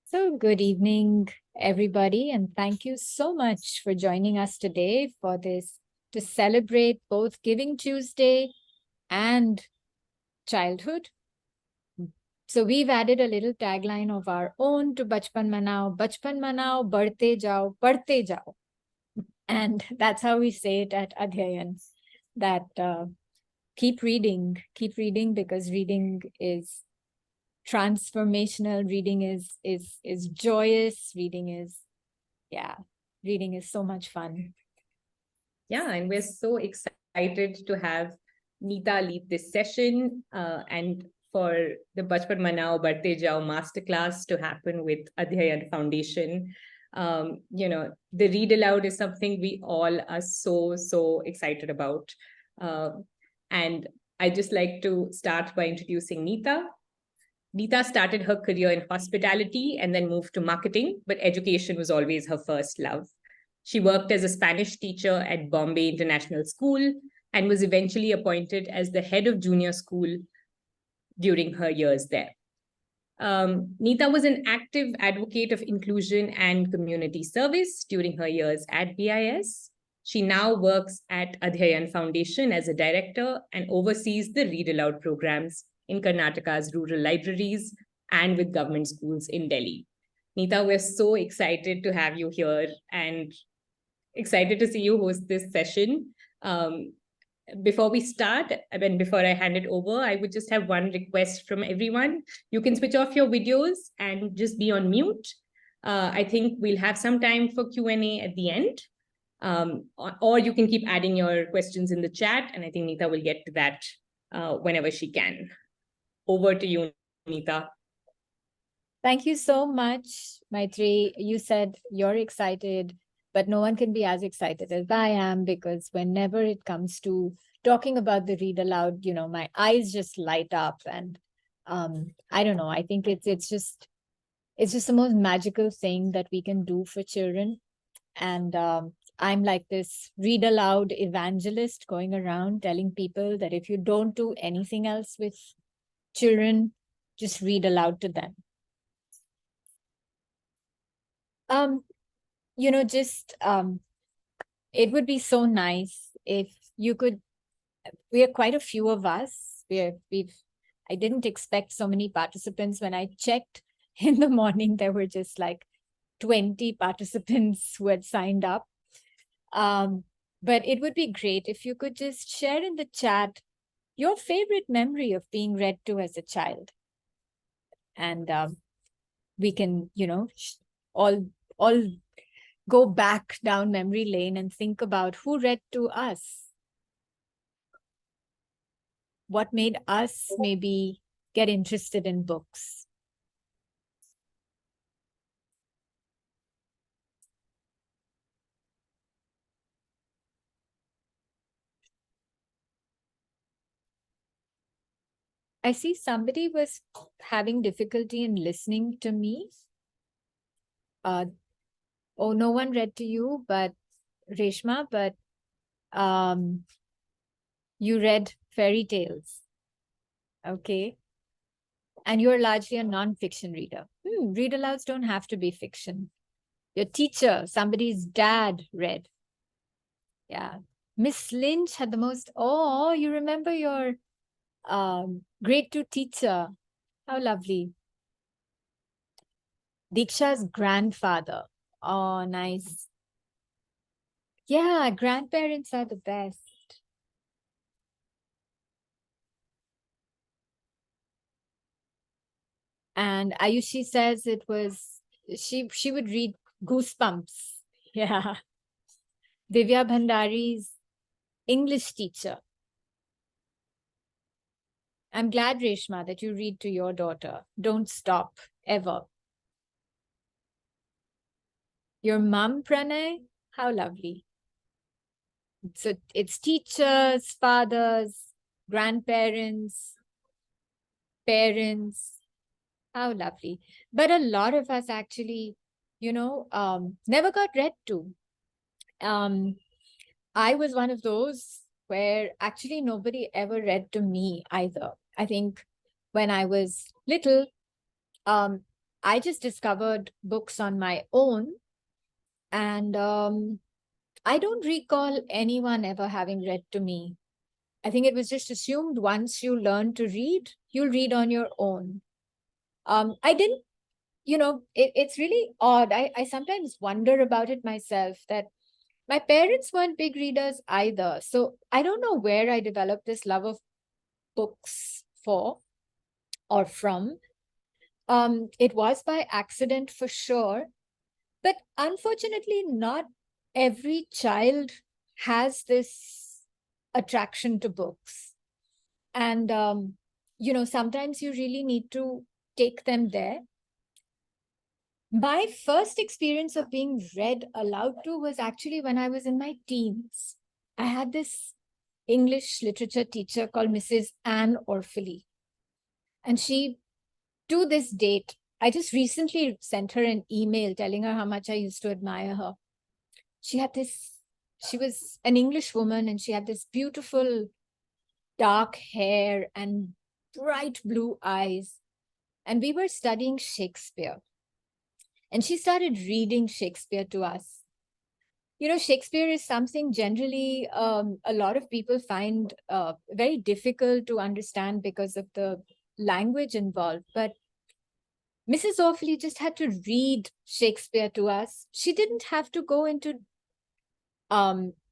So good evening, everybody, and thank you so much for joining us today for this to celebrate both Giving Tuesday and childhood. So we've added a little tagline of our own to Bachpan Manao, Badhte Jao, Padhte Jao. And that's how we say it at Adhyayan, that keep reading because reading is transformational. Reading is joyous. Reading is so much fun. Yeah, and we're so excited to have Nita lead this session and for the Bachpan Manao Badhte Jao Masterclass to happen with Adhyayan Foundation. The read aloud is something we all are so excited about. And I'd just like to start by introducing Nita. Nita started her career in hospitality and then moved to marketing, but education was always her first love. She worked as a Spanish teacher at Bombay International School and was eventually appointed as the head of junior school during her years there. Nita was an active advocate of inclusion and community service during her years at BIS. She now works at Adhyayan Foundation as a director and oversees the Read Aloud programs in Karnataka's rural libraries and with government schools in Delhi. Nita, we're so excited to have you here and excited to see you host this session. Before we start, before I hand it over, I would just have one request from everyone. You can switch off your videos and just be on mute. I think we'll have some time for Q&A at the end. Or you can keep adding your questions in the chat, and I think Nita will get to that whenever she can. Over to you, Nita. Thank you so much, Maitri. You said you're excited, but no one can be as excited as I am, because whenever it comes to talking about the read aloud, my eyes just light up. And I don't know, I think it's just the most magical thing that we can do for children. And I'm like this read aloud evangelist going around telling people that if you don't do anything else with children, just read aloud to them. It would be so nice if you could. We are quite a few of us. I didn't expect so many participants. When I checked in the morning, there were just like 20 participants who had signed up. But it would be great if you could just share in the chat your favorite memory of being read to as a child. And we can, all go back down memory lane and think about who read to us. What made us maybe get interested in books? I see somebody was having difficulty in listening to me. Oh, no one read to you, but Reshma, but you read fairy tales. Okay. And you're largely a non-fiction reader. Read alouds don't have to be fiction. Your teacher, somebody's dad read. Yeah. Miss Lynch had the most, you remember your grade 2 teacher. How lovely. Diksha's grandfather. Oh, nice. Yeah, grandparents are the best. And Ayushi says it was, she would read Goosebumps. Yeah. Divya Bhandari's English teacher. I'm glad, Reshma, that you read to your daughter. Don't stop, ever. Your mom, Pranay? How lovely. So it's teachers, fathers, grandparents, parents. How lovely. But a lot of us actually, never got read to. I was one of those where actually nobody ever read to me either. I think when I was little, I just discovered books on my own. And I don't recall anyone ever having read to me. I think it was just assumed once you learn to read, you'll read on your own. I didn't, it's really odd. I sometimes wonder about it myself that my parents weren't big readers either. So I don't know where I developed this love of books for or from. It was by accident for sure, but unfortunately, not every child has this attraction to books. And, sometimes you really need to take them there. My first experience of being read aloud to was actually when I was in my teens. I had this English literature teacher called Mrs. Anne Orphaly. And she, to this date, I just recently sent her an email telling her how much I used to admire her. She was an English woman, and she had this beautiful dark hair and bright blue eyes. And we were studying Shakespeare. And she started reading Shakespeare to us. Shakespeare is something generally a lot of people find very difficult to understand because of the language involved. But Mrs. Orphaly just had to read Shakespeare to us. She didn't have to go into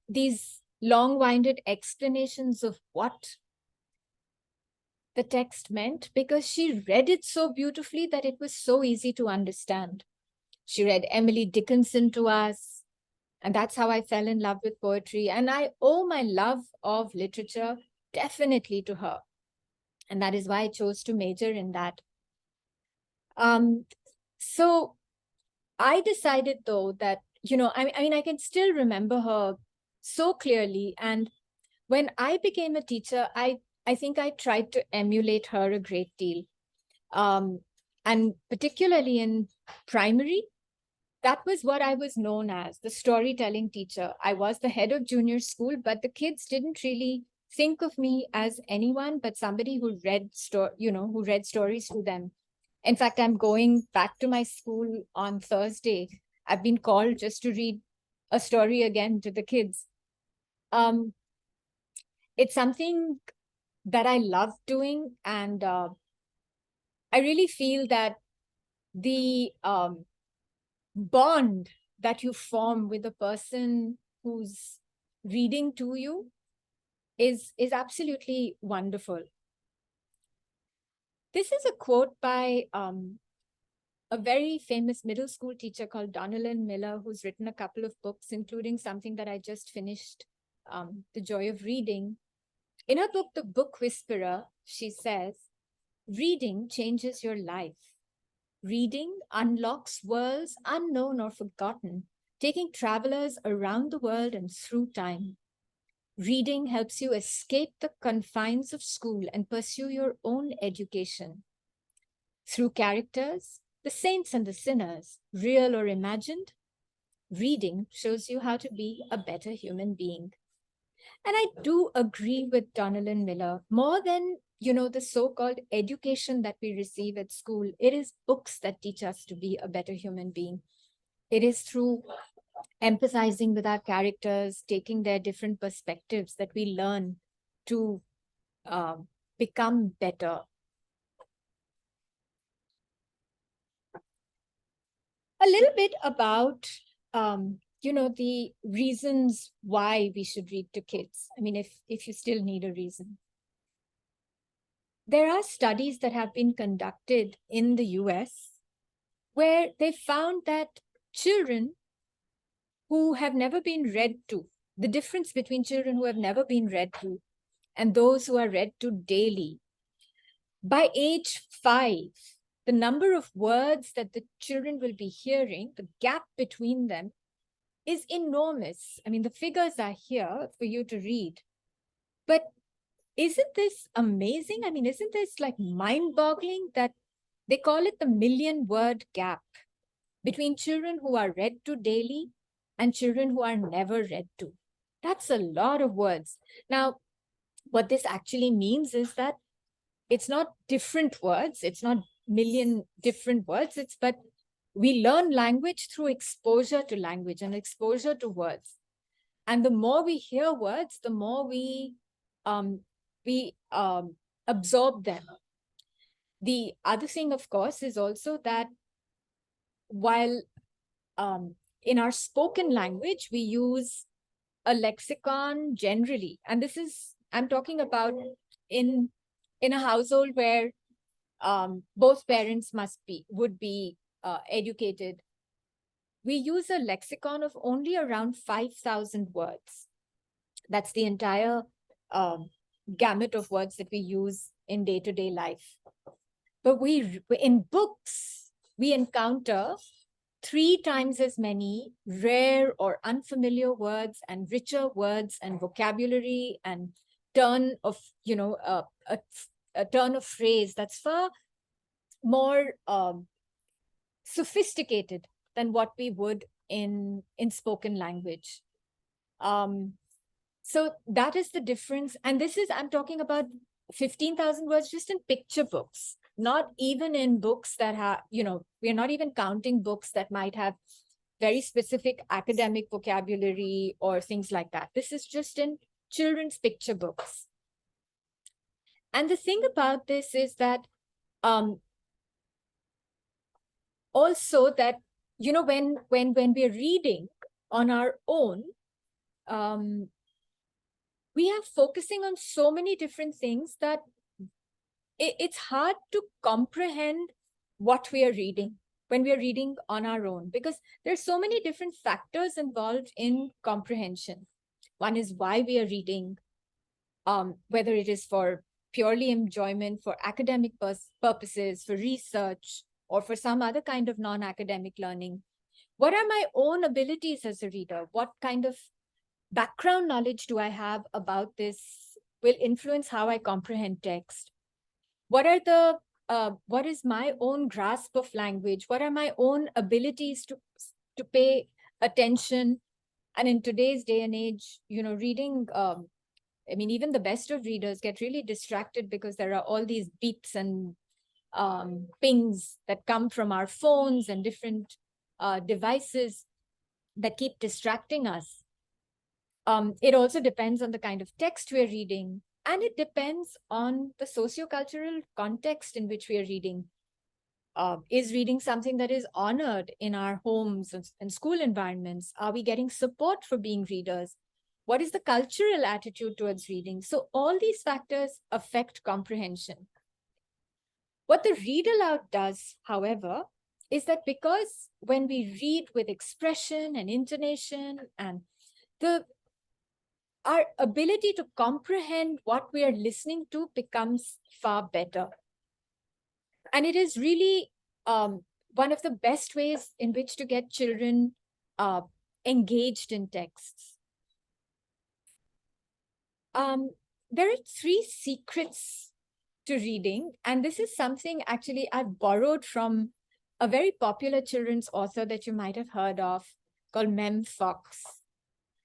these long-winded explanations of what the text meant, because she read it so beautifully that it was so easy to understand. She read Emily Dickinson to us, and that's how I fell in love with poetry. And I owe my love of literature definitely to her. And that is why I chose to major in that. So I decided, though, that, I mean, I can still remember her so clearly. And when I became a teacher, I think I tried to emulate her a great deal. And particularly in primary, that was what I was known as, the storytelling teacher. I was the head of junior school, but the kids didn't really think of me as anyone but somebody who read stories to them. In fact, I'm going back to my school on Thursday. I've been called just to read a story again to the kids. It's something that I love doing, and I really feel that the bond that you form with a person who's reading to you is absolutely wonderful. This is a quote by a very famous middle school teacher called Donalyn Miller, who's written a couple of books, including something that I just finished, The Joy of Reading. In her book, The Book Whisperer, she says, "Reading changes your life. Reading unlocks worlds unknown or forgotten, taking travelers around the world and through time. Reading helps you escape the confines of school and pursue your own education. Through characters, the saints and the sinners, real or imagined, reading shows you how to be a better human being." And I do agree with Donalyn Miller. More than, the so-called education that we receive at school, it is books that teach us to be a better human being. It is through empathizing with our characters, taking their different perspectives, that we learn to become better. A little bit about the reasons why we should read to kids. I mean, if you still need a reason. There are studies that have been conducted in the US where they found that children who have never been read to, the difference between children who have never been read to and those who are read to daily, by age 5, the number of words that the children will be hearing, the gap between them, is enormous. I mean, the figures are here for you to read. But isn't this amazing? I mean, isn't this like mind-boggling that they call it the 1,000,000-word gap between children who are read to daily and children who are never read to? That's a lot of words. Now, what this actually means is that it's not different words. It's not million different words. But we learn language through exposure to language and exposure to words. And the more we hear words, the more we um, absorb them. The other thing, of course, is also that while in our spoken language, we use a lexicon generally, and this is, I'm talking about in a household where both parents would be educated. We use a lexicon of only around 5,000 words. That's the entire gamut of words that we use in day-to-day life. But in books, we encounter 3 times as many rare or unfamiliar words and richer words and vocabulary and turn of, a turn of phrase that's far more sophisticated than what we would in spoken language. So that is the difference. And this is, I'm talking about 15,000 words just in picture books, not even in books that have, we're not even counting books that might have very specific academic vocabulary or things like that. This is just in children's picture books. And the thing about this is that also that, when we're reading on our own, we are focusing on so many different things that it's hard to comprehend what we are reading when we are reading on our own, because there's so many different factors involved in comprehension. One is why we are reading, whether it is for purely enjoyment, for academic purposes, for research, or for some other kind of non-academic learning. What are my own abilities as a reader? What kind of background knowledge do I have about this will influence how I comprehend text? What is my own grasp of language? What are my own abilities to pay attention? And in today's day and age, reading, even the best of readers get really distracted because there are all these beeps and pings that come from our phones and different devices that keep distracting us. It also depends on the kind of text we're reading, and it depends on the sociocultural context in which we are reading. Is reading something that is honored in our homes and school environments? Are we getting support for being readers? What is the cultural attitude towards reading? So all these factors affect comprehension. What the read aloud does, however, is that because when we read with expression and intonation and our ability to comprehend what we are listening to becomes far better. And it is really one of the best ways in which to get children engaged in texts. There are 3 secrets to reading, and this is something actually I've borrowed from a very popular children's author that you might have heard of called Mem Fox.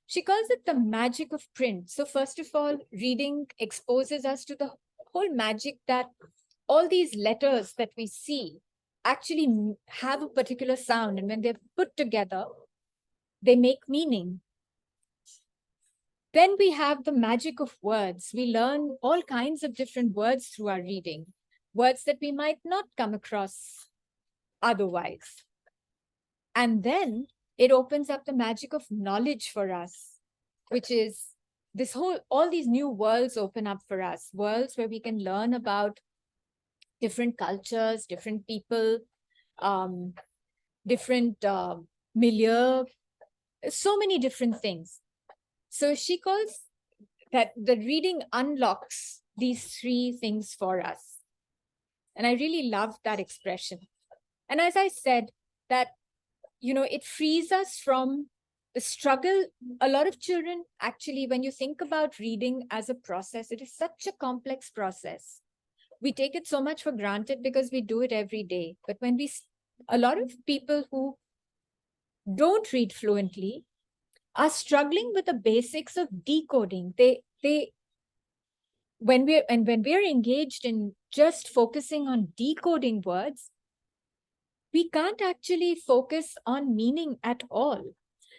She calls it the magic of print. So first of all, reading exposes us to the whole magic that all these letters that we see actually have a particular sound. And when they're put together, they make meaning. Then we have the magic of words. We learn all kinds of different words through our reading, words that we might not come across otherwise. And then it opens up the magic of knowledge for us, which is all these new worlds open up for us, worlds where we can learn about different cultures, different people, different milieu, so many different things. So she calls that the reading unlocks these 3 things for us. And I really love that expression. And as I said, that, it frees us from the struggle. A lot of children, actually, when you think about reading as a process, it is such a complex process. We take it so much for granted because we do it every day. But a lot of people who don't read fluently are struggling with the basics of decoding. When we're engaged in just focusing on decoding words, we can't actually focus on meaning at all.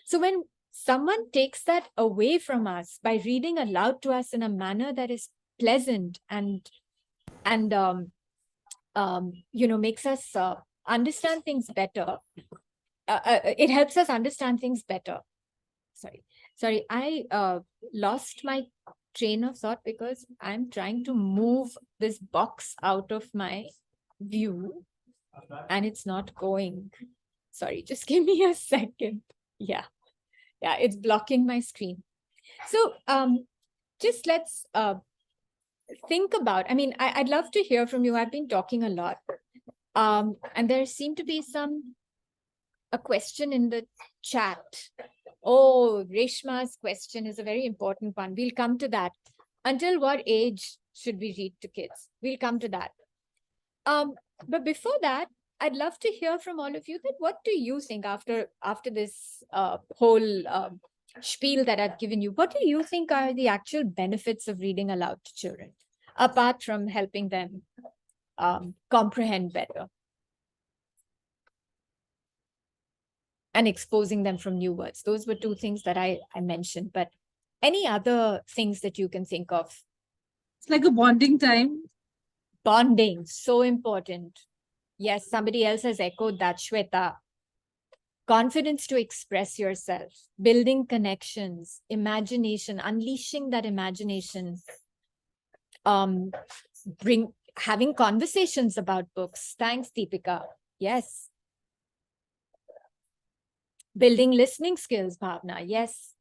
So when someone takes that away from us by reading aloud to us in a manner that is pleasant and makes us understand things better, it helps us understand things better. Sorry, I lost my train of thought because I'm trying to move this box out of my view and it's not going. Sorry, just give me a second. Yeah, it's blocking my screen. So just let's think about, I'd love to hear from you. I've been talking a lot. And there seemed to be a question in the chat. Oh, Reshma's question is a very important one. We'll come to that. Until what age should we read to kids? We'll come to that. But before that, I'd love to hear from all of you that what do you think after this whole spiel that I've given you? What do you think are the actual benefits of reading aloud to children, apart from helping them comprehend better and exposing them from new words? Those were two things that I mentioned, but any other things that you can think of? It's like a bonding time. Bonding, so important. Yes, somebody else has echoed that, Shweta. Confidence to express yourself, building connections, imagination, unleashing that imagination, having conversations about books. Thanks, Deepika. Yes. Building listening skills, Bhavna. Yes.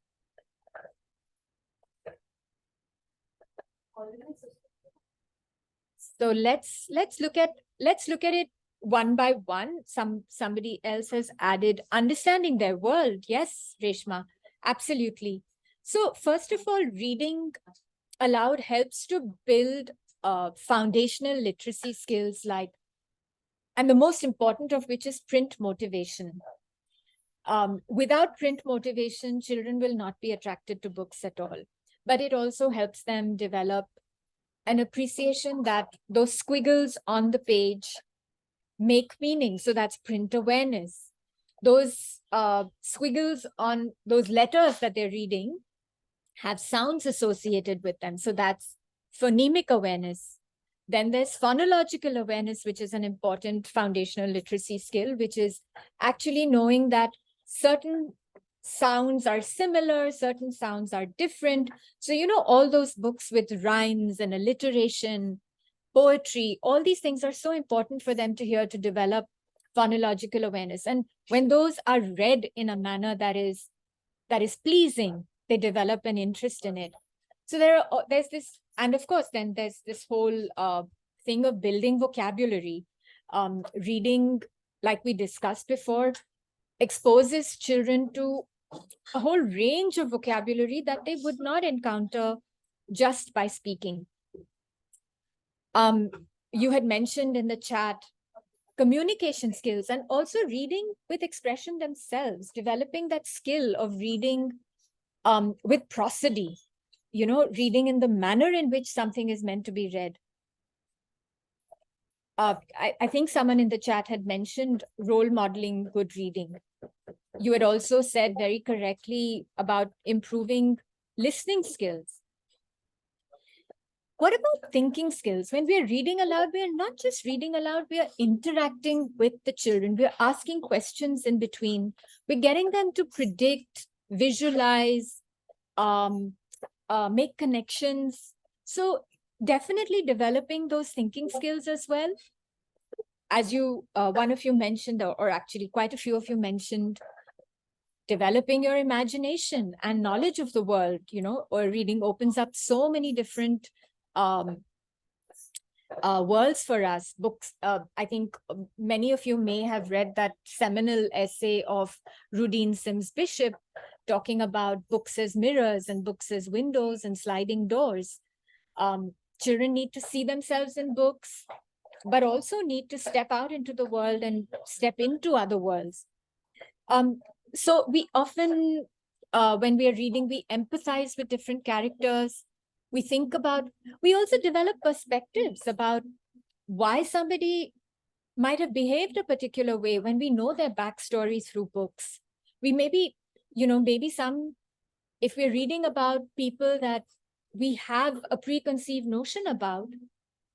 So let's look at it one by one. Somebody else has added understanding their world. Yes, Reshma, absolutely. So first of all, reading aloud helps to build foundational literacy skills, and the most important of which is print motivation. Without print motivation, children will not be attracted to books at all. But it also helps them develop an appreciation that those squiggles on the page make meaning. So that's print awareness. Those squiggles on those letters that they're reading have sounds associated with them. So that's phonemic awareness. Then there's phonological awareness, which is an important foundational literacy skill, which is actually knowing that certain sounds are similar, certain sounds are different. So, all those books with rhymes and alliteration, poetry, all these things are so important for them to hear, to develop phonological awareness. And when those are read in a manner that is pleasing, they develop an interest in it. So there's this, and of course, then there's this whole thing of building vocabulary. Reading, like we discussed before, exposes children to a whole range of vocabulary that they would not encounter just by speaking. You had mentioned in the chat communication skills, and also reading with expression themselves, developing that skill of reading with prosody, reading in the manner in which something is meant to be read. I think someone in the chat had mentioned role modeling good reading. You had also said very correctly about improving listening skills. What about thinking skills? When we are reading aloud, we are not just reading aloud, we are interacting with the children. We are asking questions in between. We're getting them to predict, visualize, make connections. So definitely developing those thinking skills as well. As one of you mentioned, or actually quite a few of you mentioned, developing your imagination and knowledge of the world, or reading opens up so many different worlds for us. Books, I think many of you may have read that seminal essay of Rudine Sims Bishop talking about books as mirrors and books as windows and sliding doors. Children need to see themselves in books, but also need to step out into the world and step into other worlds. So we often, when we are reading, we empathize with different characters. We also develop perspectives about why somebody might have behaved a particular way when we know their backstory through books. We maybe, if we're reading about people that we have a preconceived notion about,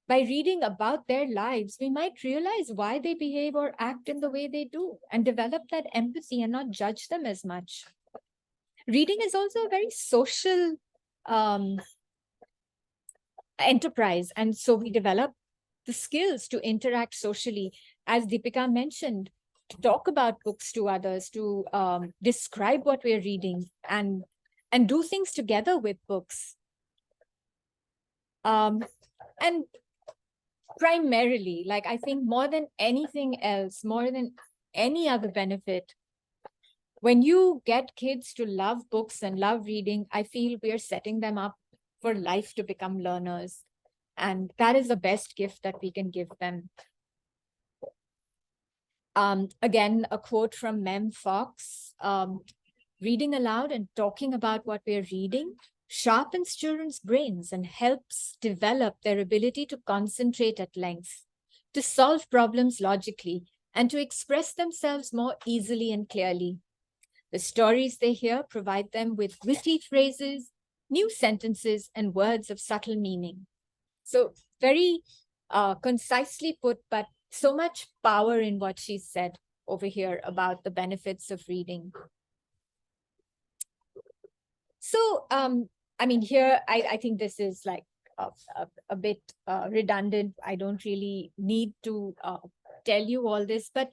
by reading about their lives, we might realize why they behave or act in the way they do and develop that empathy and not judge them as much. Reading is also a very social enterprise. And so we develop the skills to interact socially, as Deepika mentioned, to talk about books to others, to describe what we're reading and do things together with books. And primarily, like I think more than anything else, more than any other benefit, when you get kids to love books and love reading, I feel we are setting them up for life to become learners. And that is the best gift that we can give them. Again, a quote from Mem Fox, reading aloud and talking about what we're reading sharpens children's brains and helps develop their ability to concentrate at length, to solve problems logically, and to express themselves more easily and clearly. The stories they hear provide them with witty phrases, new sentences, and words of subtle meaning. So very concisely put, but so much power in what she said over here about the benefits of reading. So, I mean, here, I think this is like a bit redundant. I don't really need to tell you all this, but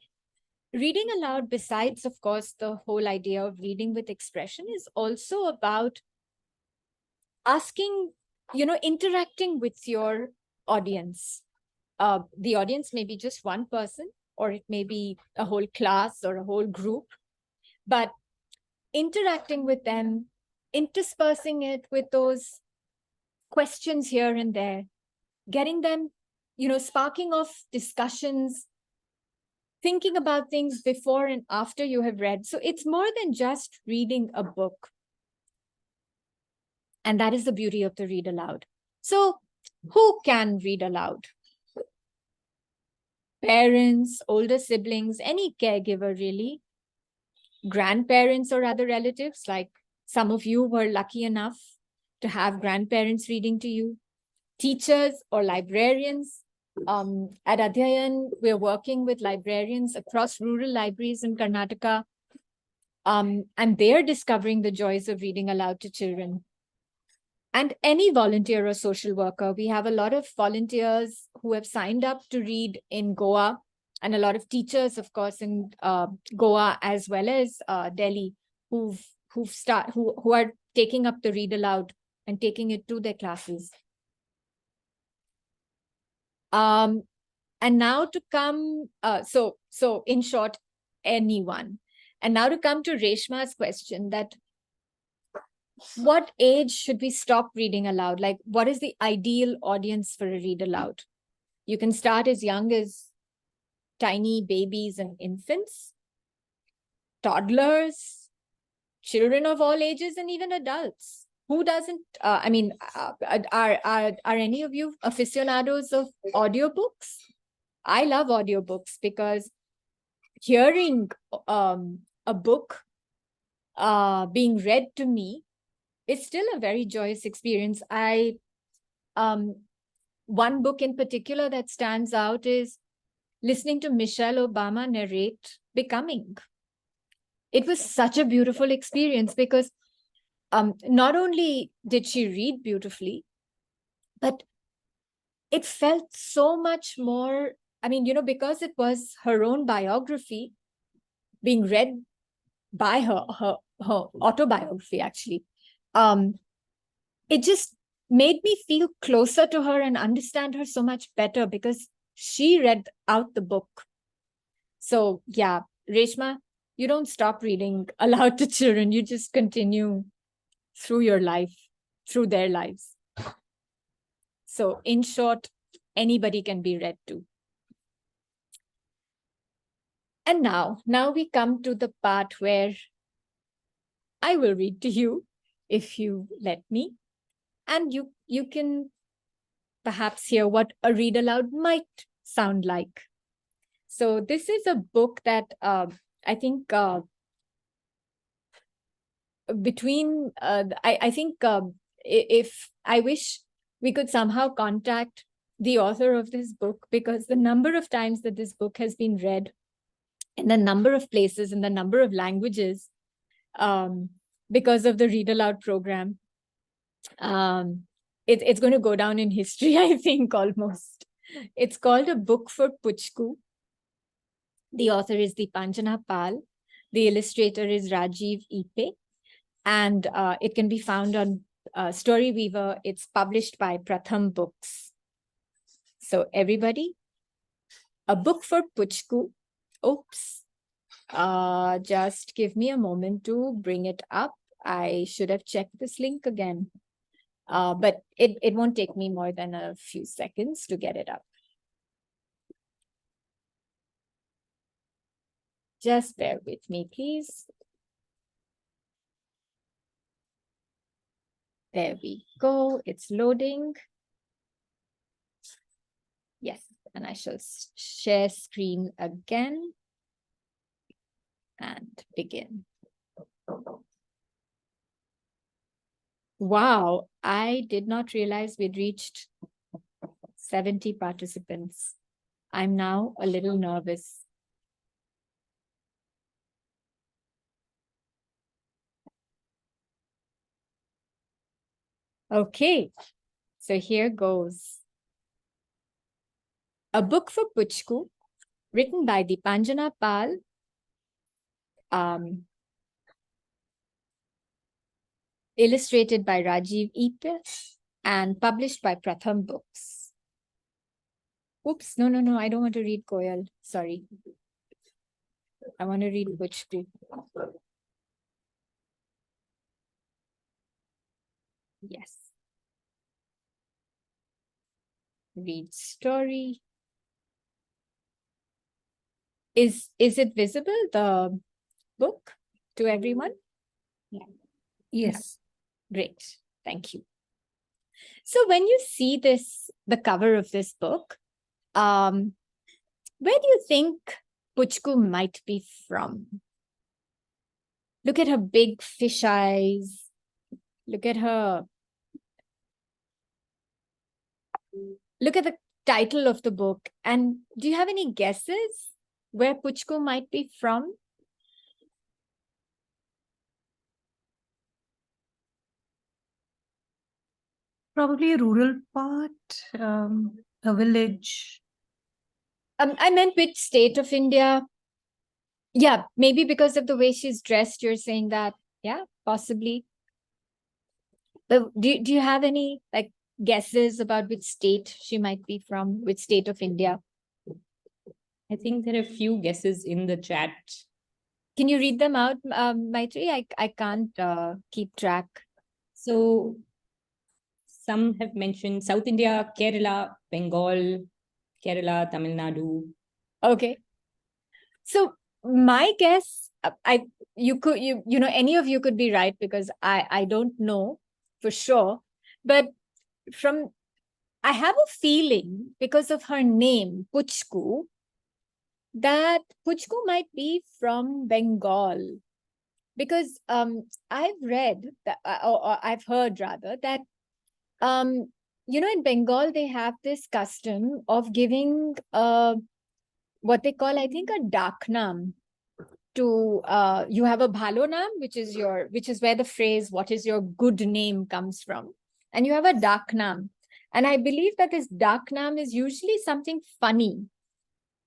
reading aloud, besides, of course, the whole idea of reading with expression, is also about asking, interacting with your audience. The audience may be just one person, or it may be a whole class or a whole group, but interacting with them, interspersing it with those questions here and there, getting them, sparking off discussions, thinking about things before and after you have read. So it's more than just reading a book. And that is the beauty of the read aloud. So who can read aloud? Parents, older siblings, any caregiver really, grandparents or other relatives, like some of you were lucky enough to have grandparents reading to you, teachers or librarians. At Adhyayan, we're working with librarians across rural libraries in Karnataka, and they're discovering the joys of reading aloud to children. And any volunteer or social worker. We have a lot of volunteers who have signed up to read in Goa, and a lot of teachers, of course, in Goa as well as Delhi, who are taking up the read aloud and taking it to their classes. And now to come, so in short, anyone. And now to come to Reshma's question, that what age should we stop reading aloud? Like, what is the ideal audience for a read aloud? You can start as young as tiny babies and infants, toddlers, children of all ages, and even adults. Who doesn't, are any of you aficionados of audiobooks? I love audiobooks because hearing a book being read to me, it's still a very joyous experience. One book in particular that stands out is listening to Michelle Obama narrate Becoming. It was such a beautiful experience because not only did she read beautifully, but it felt so much more, I mean, because it was her own biography being read by her autobiography, actually. It just made me feel closer to her and understand her so much better because she read out the book. So yeah, Reshma, you don't stop reading aloud to children. You just continue through your life, through their lives. So in short, anybody can be read to. And now we come to the part where I will read to you, if you let me, and you can perhaps hear what a read aloud might sound like. So this is a book that I think between, I think if I wish we could somehow contact the author of this book, because the number of times that this book has been read in the number of places and the number of languages because of the Read Aloud program, it's going to go down in history, I think, almost. It's called A Book for Puchku. The author is Deepanjana Pal. The illustrator is Rajiv Ipe. And it can be found on Storyweaver. It's published by Pratham Books. So everybody, A Book for Puchku. Oops. Just give me a moment to bring it up. I should have checked this link again. But it won't take me more than a few seconds to get it up. Just bear with me, please. There we go. It's loading. Yes, and I shall share screen again and begin. Wow, I did not realize we'd reached 70 participants. I'm now a little nervous. Okay, so here goes. A Book for Puchku, written by Deepanjana Pal, illustrated by Rajiv Ipe, and published by Pratham Books. Oops, no, I don't want to read Koyal. Sorry. I want to read Puchku. Yes. Read story. Is it visible, the book, to everyone? Yeah. Yes. Great. Thank you. So when you see this, the cover of this book, where do you think Puchku might be from? Look at her big fish eyes. Look at her. Look at the title of the book. And do you have any guesses where Puchku might be from? Probably a rural part, a village. I meant which state of India? Yeah, maybe because of the way she's dressed, you're saying that. Yeah, possibly. But do you have any like guesses about which state she might be from, which state of India? I think there are a few guesses in the chat. Can you read them out, Maitri? I can't keep track. So some have mentioned South India, Kerala, Bengal, Kerala, Tamil Nadu. Okay. So my guess, you know, any of you could be right, because I don't know for sure, but I have a feeling because of her name, Puchku, that Puchku might be from Bengal, because I've read that, or I've heard rather, that you know, in Bengal they have this custom of giving what they call, I think, a daknam to you have a bhalo naam, which is where the phrase "what is your good name" comes from, and you have a daknam, and I believe that this daknam is usually something funny,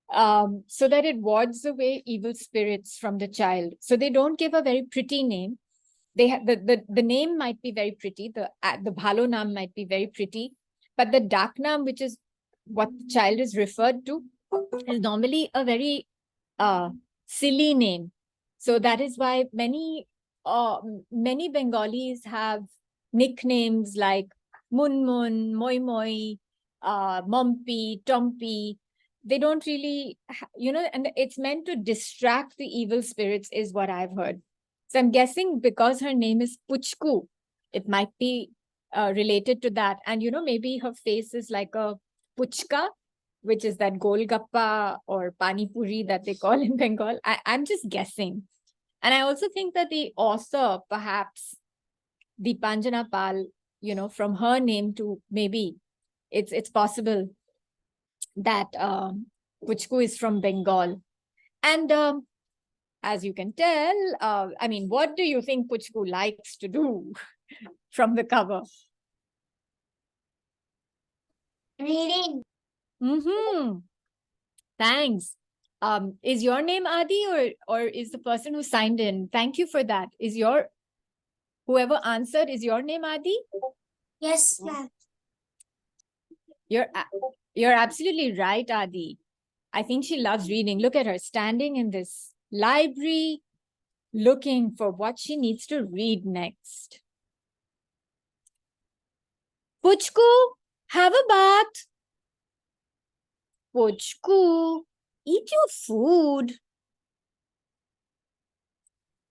so that it wards away evil spirits from the child. So they don't give a very pretty name. They have the name might be very pretty, the bhalo naam might be very pretty, but the daknam, which is what the child is referred to, is normally a very silly name. So that is why many Bengalis have nicknames like Munmun, Moi Moi, Mompi, Tompi. They don't really, you know, and it's meant to distract the evil spirits, is what I've heard. So I'm guessing because her name is Puchku, it might be related to that. And, you know, maybe her face is like a puchka. which is that golgappa or pani puri that they call in Bengal. I'm just guessing. And I also think that the author, perhaps Deepanjana Pal, from her name to maybe it's possible that Puchku is from Bengal. And as you can tell, I mean, what do you think Puchku likes to do from the cover? Reading. Mm-hmm. Thanks. Is your name Adi or is the person who signed in? Thank you for that. Whoever answered, is your name Adi? Yes, ma'am. You're absolutely right, Adi. I think she loves reading. Look at her standing in this library, looking for what she needs to read next. Puchku, have a bath. Puchku, eat your food.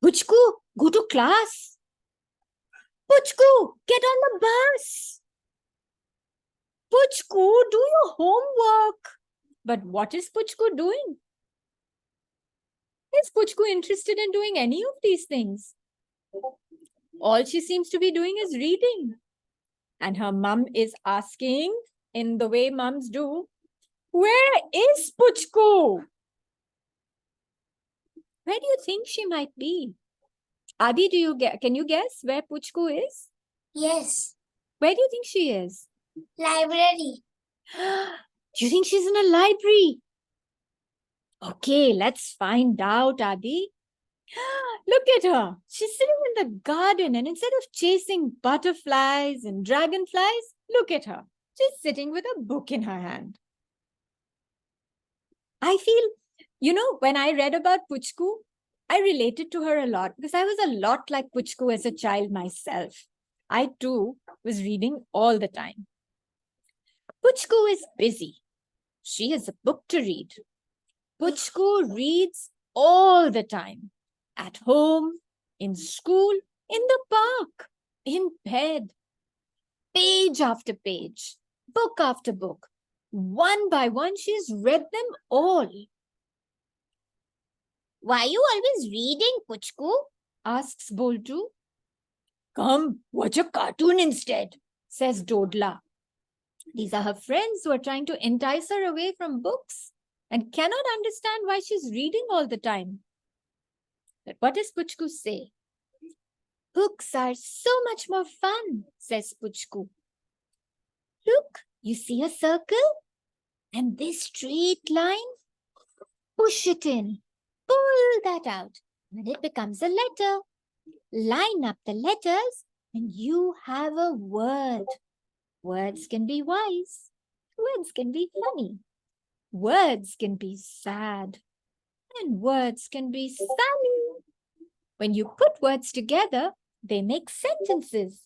Puchku, go to class. Puchku, get on the bus. Puchku, do your homework. But what is Puchku doing? Is Puchku interested in doing any of these things? All she seems to be doing is reading. And her mum is asking, in the way mums do, where is Puchku? Where do you think she might be? Adi, can you guess where Puchku is? Yes. Where do you think she is? Library. Do you think she's in a library? Okay, let's find out, Adi. Look at her. She's sitting in the garden, and instead of chasing butterflies and dragonflies, look at her. She's sitting with a book in her hand. I feel, when I read about Puchku, I related to her a lot because I was a lot like Puchku as a child myself. I too was reading all the time. Puchku is busy. She has a book to read. Puchku reads all the time. At home, in school, in the park, in bed. Page after page, book after book. One by one, she's read them all. Why are you always reading, Puchku? Asks Boltu. Come, watch a cartoon instead, says Dodla. These are her friends who are trying to entice her away from books and cannot understand why she's reading all the time. But what does Puchku say? Books are so much more fun, says Puchku. Look, you see a circle? And this straight line? Push it in. Pull that out. And it becomes a letter. Line up the letters and you have a word. Words can be wise. Words can be funny. Words can be sad. And words can be sunny. When you put words together, they make sentences.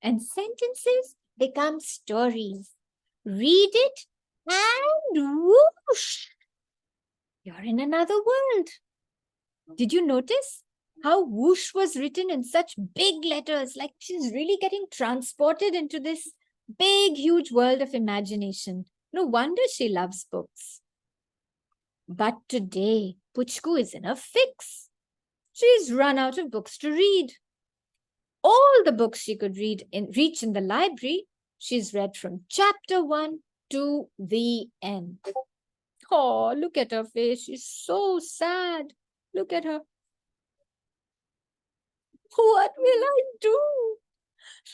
And sentences become stories. Read it and whoosh! You're in another world. Did you notice how whoosh was written in such big letters? Like she's really getting transported into this big, huge world of imagination. No wonder she loves books. But today, Puchku is in a fix. She's run out of books to read. All the books she could reach in the library, she's read from chapter 1 to the end. Oh, look at her face. She's so sad. Look at her. What will I do?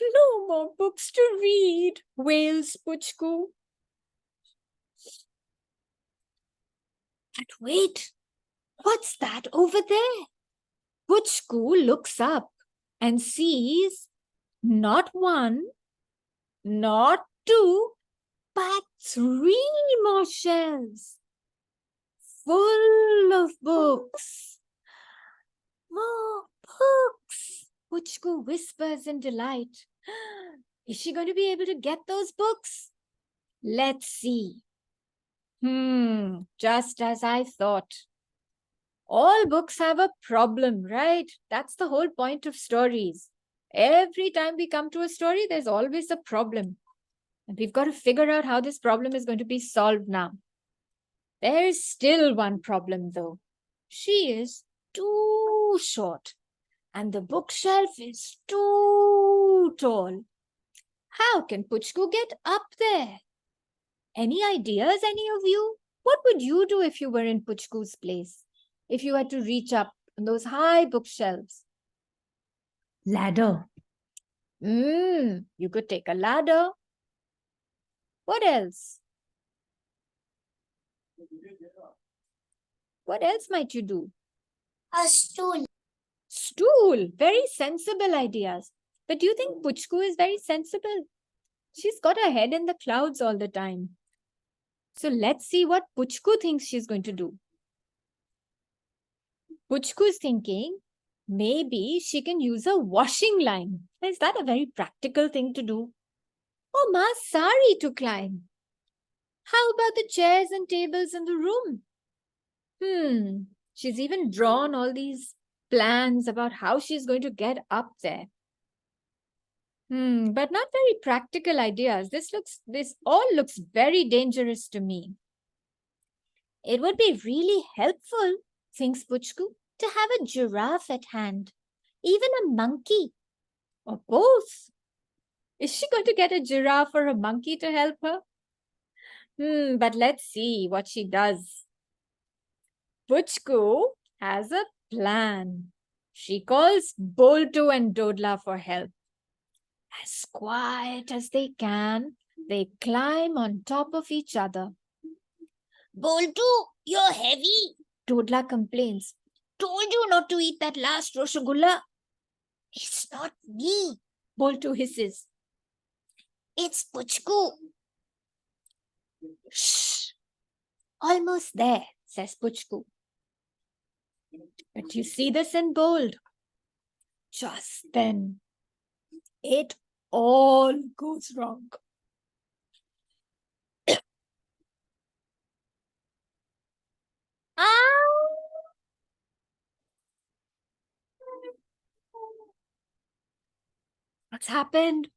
No more books to read, wails Puchku. But wait, what's that over there? Puchku looks up and sees not one, not two, but 3 more shelves full of books. More books, Puchku whispers in delight. Is she going to be able to get those books? Let's see. Just as I thought. All books have a problem, right? That's the whole point of stories. Every time we come to a story, there's always a problem. And we've got to figure out how this problem is going to be solved now. There's still one problem though. She is too short and the bookshelf is too tall. How can Puchku get up there? Any ideas, any of you? What would you do if you were in Puchku's place? If you had to reach up on those high bookshelves? Ladder. You could take a ladder. What else? What else might you do? A stool. Stool. Very sensible ideas. But do you think Puchku is very sensible? She's got her head in the clouds all the time. So let's see what Puchku thinks she's going to do. Puchku is thinking maybe she can use a washing line. Is that a very practical thing to do? Or Ma Sari to climb? How about the chairs and tables in the room? She's even drawn all these plans about how she's going to get up there. But not very practical ideas. This all looks very dangerous to me. It would be really helpful, thinks Puchku, to have a giraffe at hand, even a monkey, or both. Is she going to get a giraffe or a monkey to help her? But let's see what she does. Puchku has a plan. She calls Boltu and Dodla for help. As quiet as they can, they climb on top of each other. Boltu, you're heavy. Dodla complains. Told you not to eat that last Roshagulla. It's not me, Boltu hisses. It's Puchku. Shh! Almost there, says Puchku. But you see this in bold. Just then, it all goes wrong. What's happened?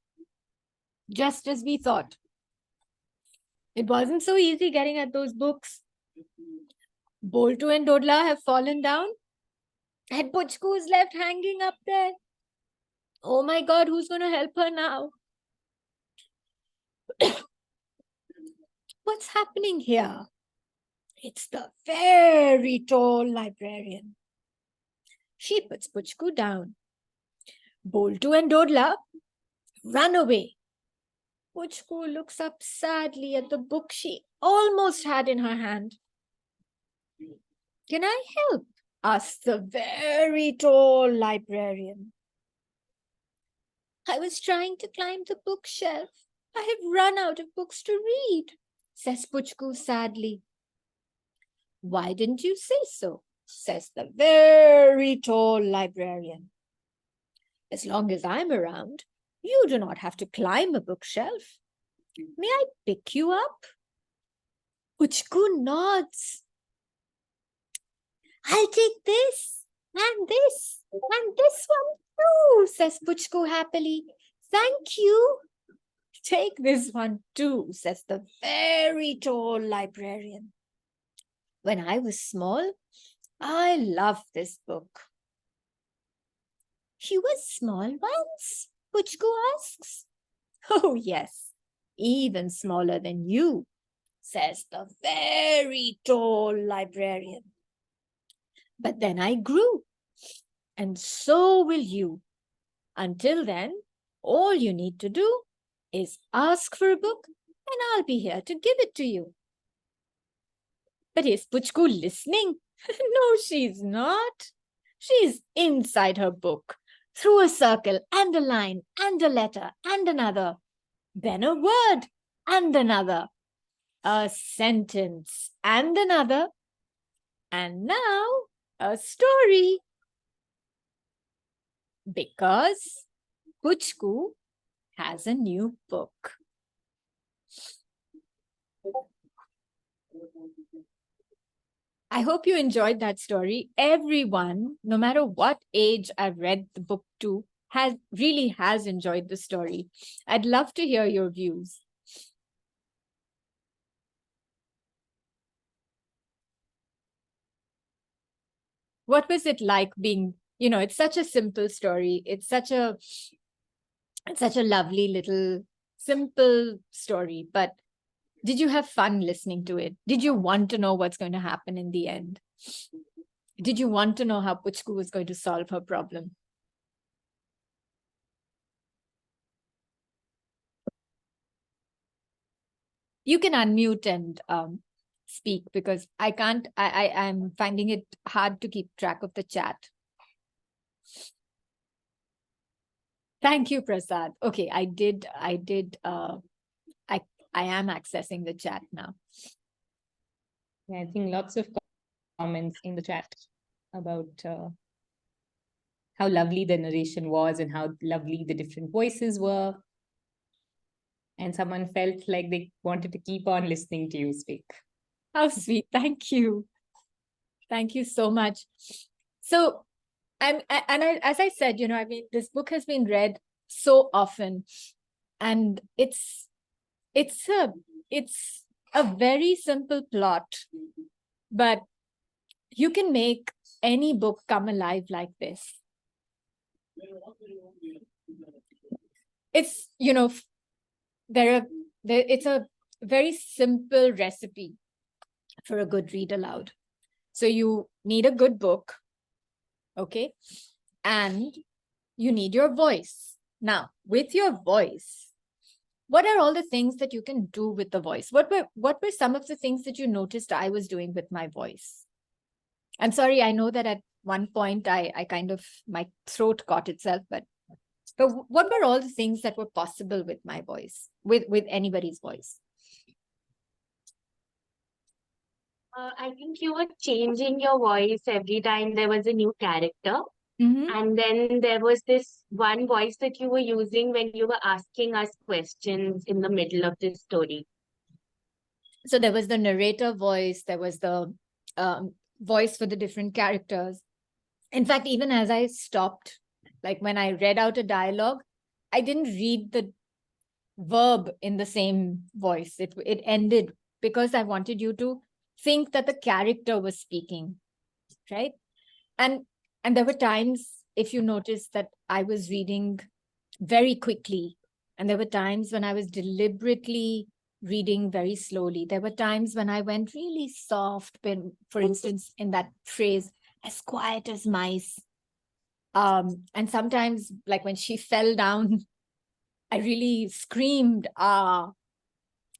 Just as we thought. It wasn't so easy getting at those books. Boltu and Dodla have fallen down, and Puchku is left hanging up there. Oh my God, who's going to help her now? What's happening here? It's the very tall librarian. She puts Puchku down. Boltu and Dodla run away. Puchku looks up sadly at the book she almost had in her hand. Can I help? Asks the very tall librarian. I was trying to climb the bookshelf. I have run out of books to read, says Puchku sadly. Why didn't you say so? Says the very tall librarian. As long as I'm around, you do not have to climb a bookshelf. May I pick you up? Puchku nods. I'll take this and this and this one too, says Puchku happily. Thank you. Take this one too, says the very tall librarian. When I was small, I loved this book. You were small once? Puchku asks. Oh, yes, even smaller than you, says the very tall librarian. But then I grew, and so will you. Until then, all you need to do is ask for a book, and I'll be here to give it to you. But is Puchku listening? No, she's not. She's inside her book, through a circle and a line and a letter and another, then a word and another, a sentence and another, and now a story. Because Puchku has a new book. I hope you enjoyed that story. Everyone, no matter what age I've read the book to, really has enjoyed the story. I'd love to hear your views. What was it like being, it's such a simple story. It's such a lovely little simple story, but did you have fun listening to it? Did you want to know what's going to happen in the end? Did you want to know how Puchku was going to solve her problem? You can unmute and speak, because I can't, I'm finding it hard to keep track of the chat. Thank you, Prasad. Okay, I am accessing the chat now. Yeah, I think lots of comments in the chat about how lovely the narration was and how lovely the different voices were. And someone felt like they wanted to keep on listening to you speak. How sweet. Thank you. Thank you so much. So, as I said, this book has been read so often, and it's a very simple plot, but you can make any book come alive like this. It's, it's a very simple recipe for a good read aloud. So you need a good book, okay? And you need your voice. Now, with your voice, what are all the things that you can do with the voice? What were some of the things that you noticed I was doing with my voice? I'm sorry, I know that at one point I kind of, my throat caught itself, but what were all the things that were possible with my voice, with anybody's voice? I think you were changing your voice every time there was a new character. Mm-hmm. And then there was this one voice that you were using when you were asking us questions in the middle of the story. So there was the narrator voice, there was the voice for the different characters. In fact, even as I stopped, like when I read out a dialogue, I didn't read the verb in the same voice. It ended because I wanted you to think that the character was speaking, right? And there were times, if you notice, that I was reading very quickly, and there were times when I was deliberately reading very slowly. There were times when I went really soft, for instance, in that phrase, as quiet as mice. And sometimes, like when she fell down, I really screamed, ah.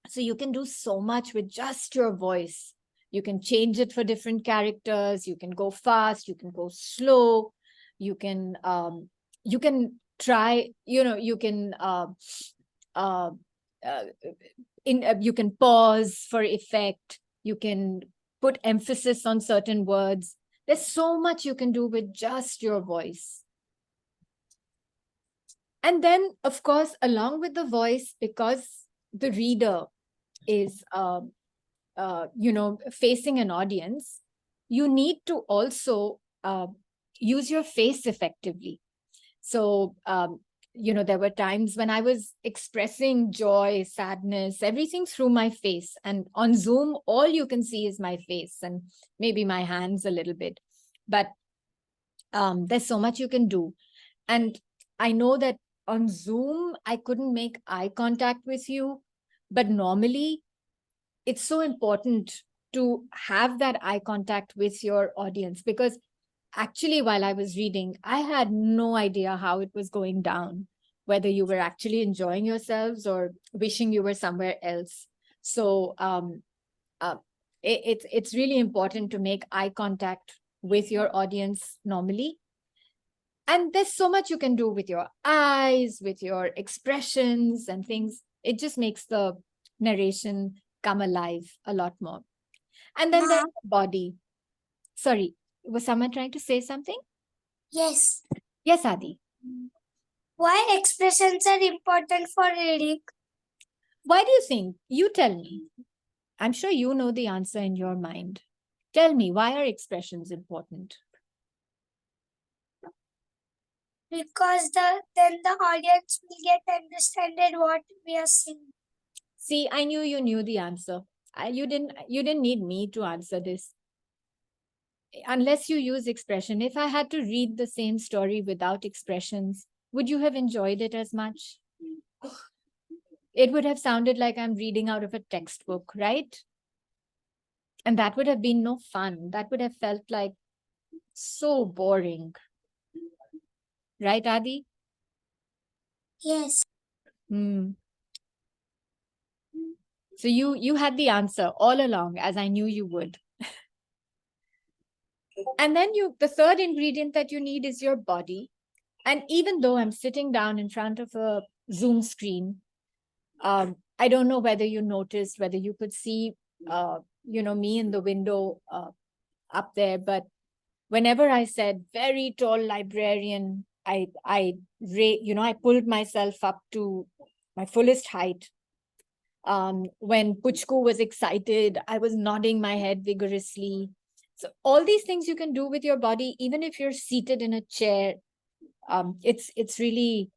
So you can do so much with just your voice. You can change it for different characters. You can go fast. You can go slow. You can try. You can you can pause for effect. You can put emphasis on certain words. There's so much you can do with just your voice. And then, of course, along with the voice, because the reader is facing an audience, you need to also use your face effectively. So there were times when I was expressing joy, sadness, everything through my face, and on Zoom all you can see is my face and maybe my hands a little bit, but there's so much you can do. And I know that on Zoom I couldn't make eye contact with you, but normally it's so important to have that eye contact with your audience, because actually while I was reading, I had no idea how it was going down, whether you were actually enjoying yourselves or wishing you were somewhere else. So it's really important to make eye contact with your audience normally. And there's so much you can do with your eyes, with your expressions and things. It just makes the narration come alive a lot more. And then there's the body. Sorry, was someone trying to say something? Yes. Yes, Adi. Why expressions are important for reading? Why do you think? You tell me. I'm sure you know the answer in your mind. Tell me, why are expressions important? Because then the audience will get understood what we are saying. See, I knew you knew the answer. You didn't need me to answer this. unless you use expression, if I had to read the same story without expressions, would you have enjoyed it as much? It would have sounded like I'm reading out of a textbook, right? And that would have been no fun. That would have felt like so boring. Right, Adi? Yes. Hmm. So you had the answer all along, as I knew you would. And then the third ingredient that you need is your body. And even though I'm sitting down in front of a Zoom screen, I don't know whether you noticed, whether you could see, me in the window up there, but whenever I said very tall librarian, I pulled myself up to my fullest height. When Puchku was excited, I was nodding my head vigorously. So all these things you can do with your body, even if you're seated in a chair. It's really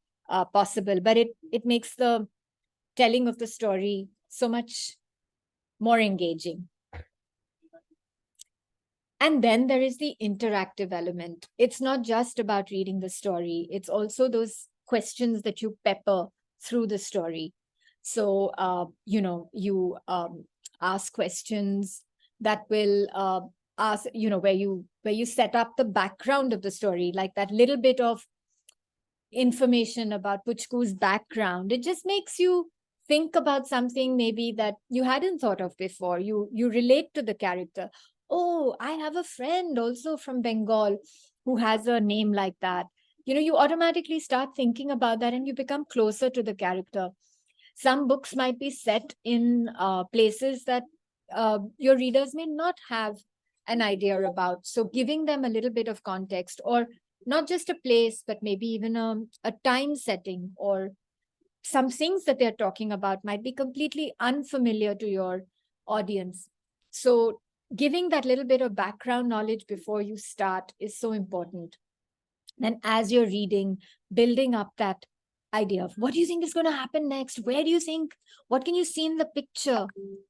possible, but it makes the telling of the story so much more engaging. And then there is the interactive element. It's not just about reading the story. It's also those questions that you pepper through the story. So, you ask questions that will ask, where you set up the background of the story, like that little bit of information about Puchku's background. It just makes you think about something maybe that you hadn't thought of before. You relate to the character. Oh, I have a friend also from Bengal who has a name like that. You automatically start thinking about that and you become closer to the character. Some books might be set in places that your readers may not have an idea about. So giving them a little bit of context, or not just a place, but maybe even a time setting, or some things that they're talking about might be completely unfamiliar to your audience. So giving that little bit of background knowledge before you start is so important. Then as you're reading, building up that idea of what do you think is going to happen next? Where do you think, what can you see in the picture?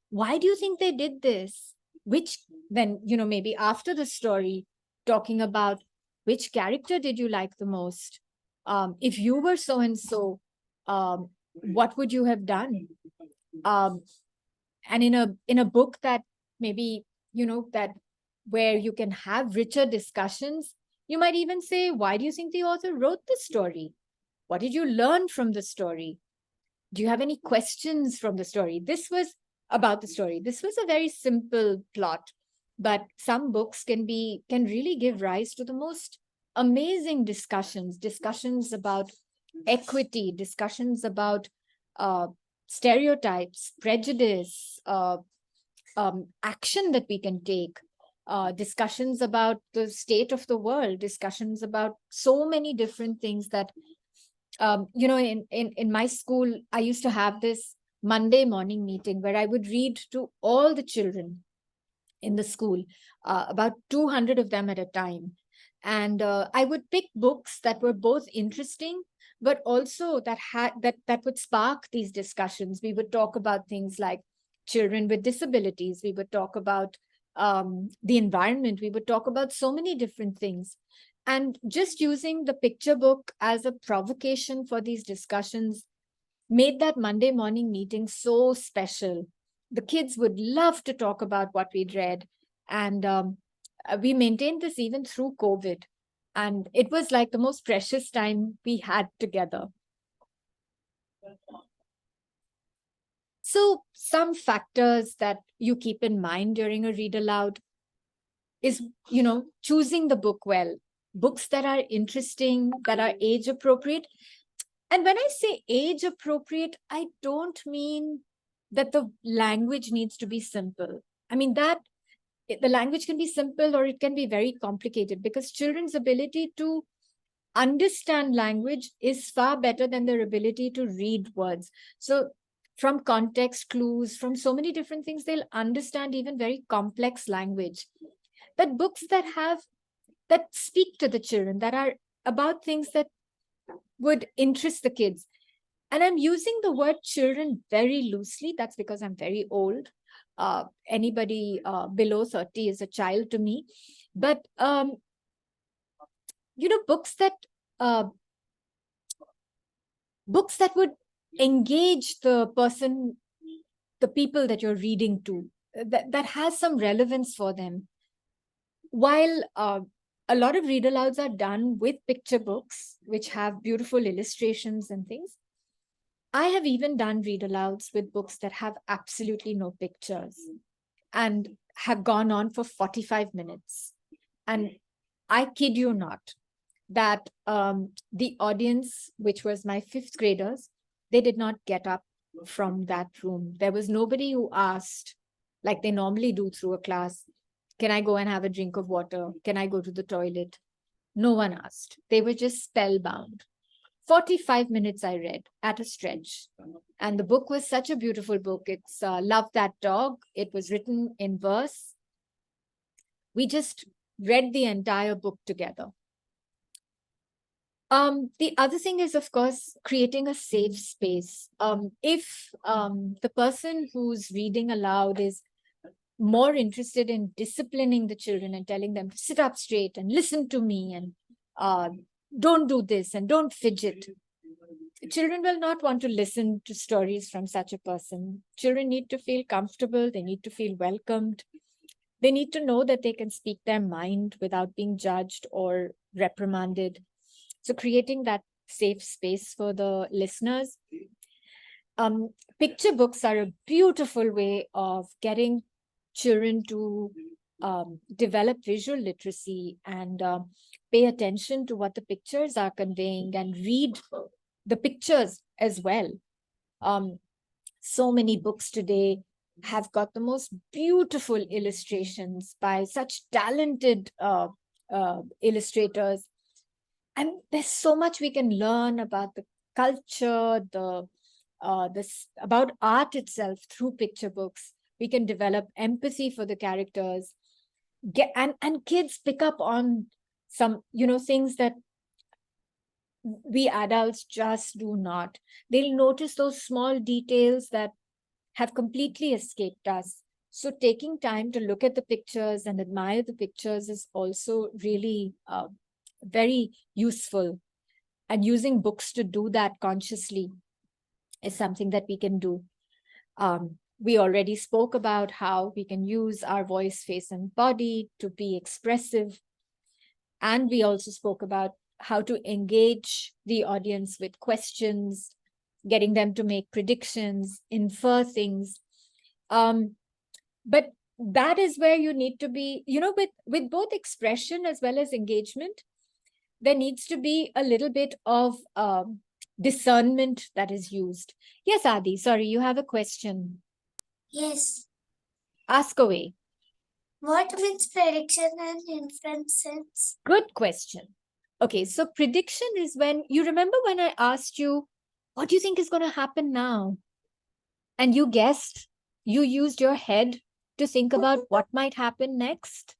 Why do you think they did this? Which then, maybe after the story, talking about which character did you like the most? If you were so and so, what would you have done? And in a book that maybe, that where you can have richer discussions, you might even say, why do you think the author wrote the story? What did you learn from the story? Do you have any questions from the story? This was about the story. This was a very simple plot, but some books can really give rise to the most amazing discussions about equity, discussions about stereotypes, prejudice, action that we can take, discussions about the state of the world, discussions about so many different things that, in my school, I used to have this Monday morning meeting where I would read to all the children in the school, about 200 of them at a time. And I would pick books that were both interesting, but also that would spark these discussions. We would talk about things like children with disabilities. We would talk about the environment. We would talk about so many different things. And just using the picture book as a provocation for these discussions made that Monday morning meeting so special. The kids would love to talk about what we'd read. And we maintained this even through COVID. And it was like the most precious time we had together. So some factors that you keep in mind during a read aloud is, choosing the book well. Books that are interesting, that are age appropriate. And when I say age appropriate, I don't mean that the language needs to be simple. I mean that the language can be simple or it can be very complicated, because children's ability to understand language is far better than their ability to read words. So from context clues, from so many different things, they'll understand even very complex language. But books that speak to the children, that are about things that would interest the kids. And I'm using the word children very loosely. That's because I'm very old. Anybody below 30 is a child to me. But, uh, books that would engage the person, the people that you're reading to, that has some relevance for them. While a lot of read-alouds are done with picture books, which have beautiful illustrations and things, I have even done read-alouds with books that have absolutely no pictures and have gone on for 45 minutes. And I kid you not, that the audience, which was my fifth graders, they did not get up from that room. There was nobody who asked, like they normally do through a class, can I go and have a drink of water? Can I go to the toilet? No one asked. They were just spellbound. 45 minutes I read at a stretch. And the book was such a beautiful book. It's Love That Dog. It was written in verse. We just read the entire book together. The other thing is, of course, creating a safe space. If the person who's reading aloud is more interested in disciplining the children and telling them to sit up straight and listen to me and don't do this and don't fidget, children will not want to listen to stories from such a person. Children need to feel comfortable. They need to feel welcomed. They need to know that they can speak their mind without being judged or reprimanded. So creating that safe space for the listeners. Picture books are a beautiful way of getting children to develop visual literacy and pay attention to what the pictures are conveying and read the pictures as well. So many books today have got the most beautiful illustrations by such talented illustrators. And there's so much we can learn about the culture, about art itself through picture books. We can develop empathy for the characters, and kids pick up on some, things that we adults just do not. They'll notice those small details that have completely escaped us. So taking time to look at the pictures and admire the pictures is also really very useful. And using books to do that consciously is something that we can do. We already spoke about how we can use our voice, face, and body to be expressive. And we also spoke about how to engage the audience with questions, getting them to make predictions, infer things. But that is where you need to be, with both expression as well as engagement, there needs to be a little bit of discernment that is used. Yes, Adi, sorry, you have a question. Yes. Ask away. What means prediction and inferences? Good question. Okay, so prediction is when, you remember when I asked you, what do you think is going to happen now? And you guessed, you used your head to think about what might happen next.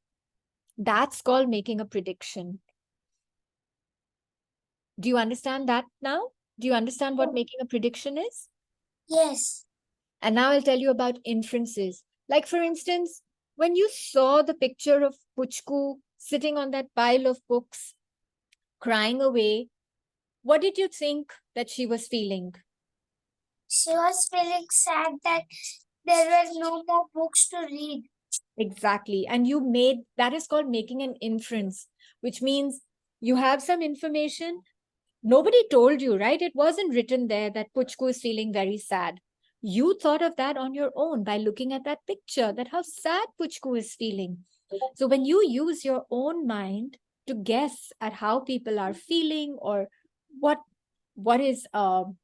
That's called making a prediction. Do you understand that now? Do you understand what making a prediction is? Yes. And now I'll tell you about inferences. Like, for instance, when you saw the picture of Puchku sitting on that pile of books, crying away, what did you think that she was feeling? She was feeling sad that there were no more books to read. Exactly. And that is called making an inference, which means you have some information. Nobody told you, right? It wasn't written there that Puchku is feeling very sad. You thought of that on your own by looking at that picture, that how sad Puchku is feeling. So when you use your own mind to guess at how people are feeling, or what is what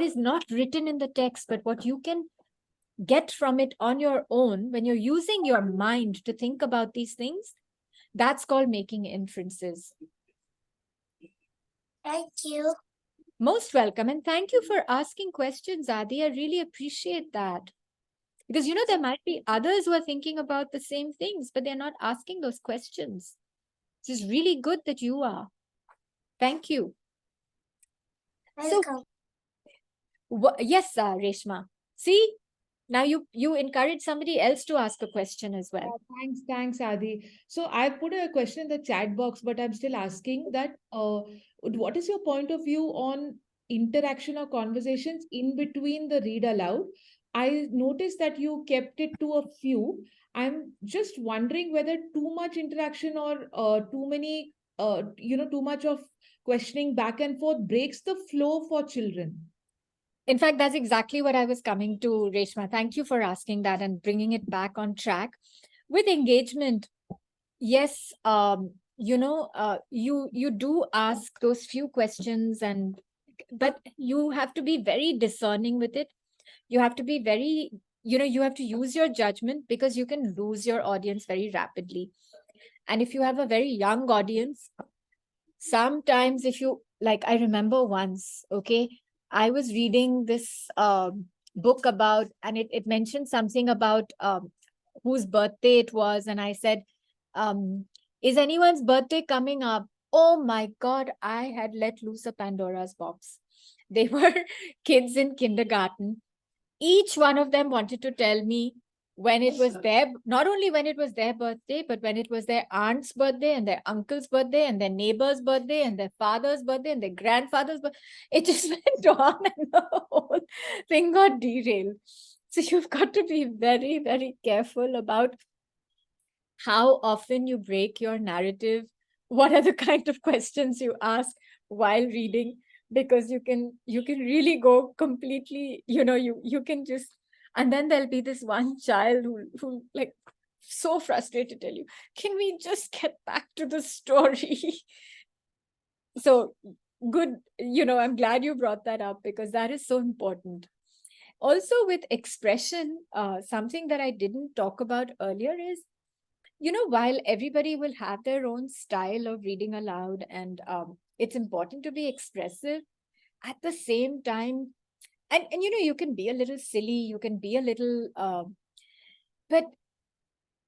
is not written in the text, but what you can get from it on your own, when you're using your mind to think about these things, that's called making inferences. Thank you. Most welcome. And thank you for asking questions, Adi. I really appreciate that. Because, there might be others who are thinking about the same things, but they're not asking those questions. It's really good that you are. Thank you. So, yes, Reshma. See, now you encourage somebody else to ask a question as well. Thanks, Adi. So I put a question in the chat box, but I'm still asking that what is your point of view on interaction or conversations in between the read aloud? I noticed that you kept it to a few. I'm just wondering whether too much interaction or too many, too much of questioning back and forth breaks the flow for children. In fact, that's exactly what I was coming to, Reshma. Thank you for asking that and bringing it back on track. With engagement, yes, you do ask those few questions, but you have to be very discerning with it. You have to be very, you have to use your judgment, because you can lose your audience very rapidly. And if you have a very young audience, sometimes if you, like, I remember once, okay, I was reading this book about, and it mentioned something about whose birthday it was. And I said, is anyone's birthday coming up? Oh my God, I had let loose a Pandora's box. They were kids in kindergarten. Each one of them wanted to tell me when it was their, not only when it was their birthday, but when it was their aunt's birthday and their uncle's birthday and their neighbor's birthday and their father's birthday and their grandfather's birthday. It just went on and the whole thing got derailed. So you've got to be very, very careful about how often you break your narrative, what are the kind of questions you ask while reading, because you can really go completely, you can just, and then there'll be this one child who like so frustrated tell you, can we just get back to the story? So good, I'm glad you brought that up, because that is so important. Also with expression, something that I didn't talk about earlier is, while everybody will have their own style of reading aloud, and it's important to be expressive, at the same time, and you can be a little silly, you can be a little, but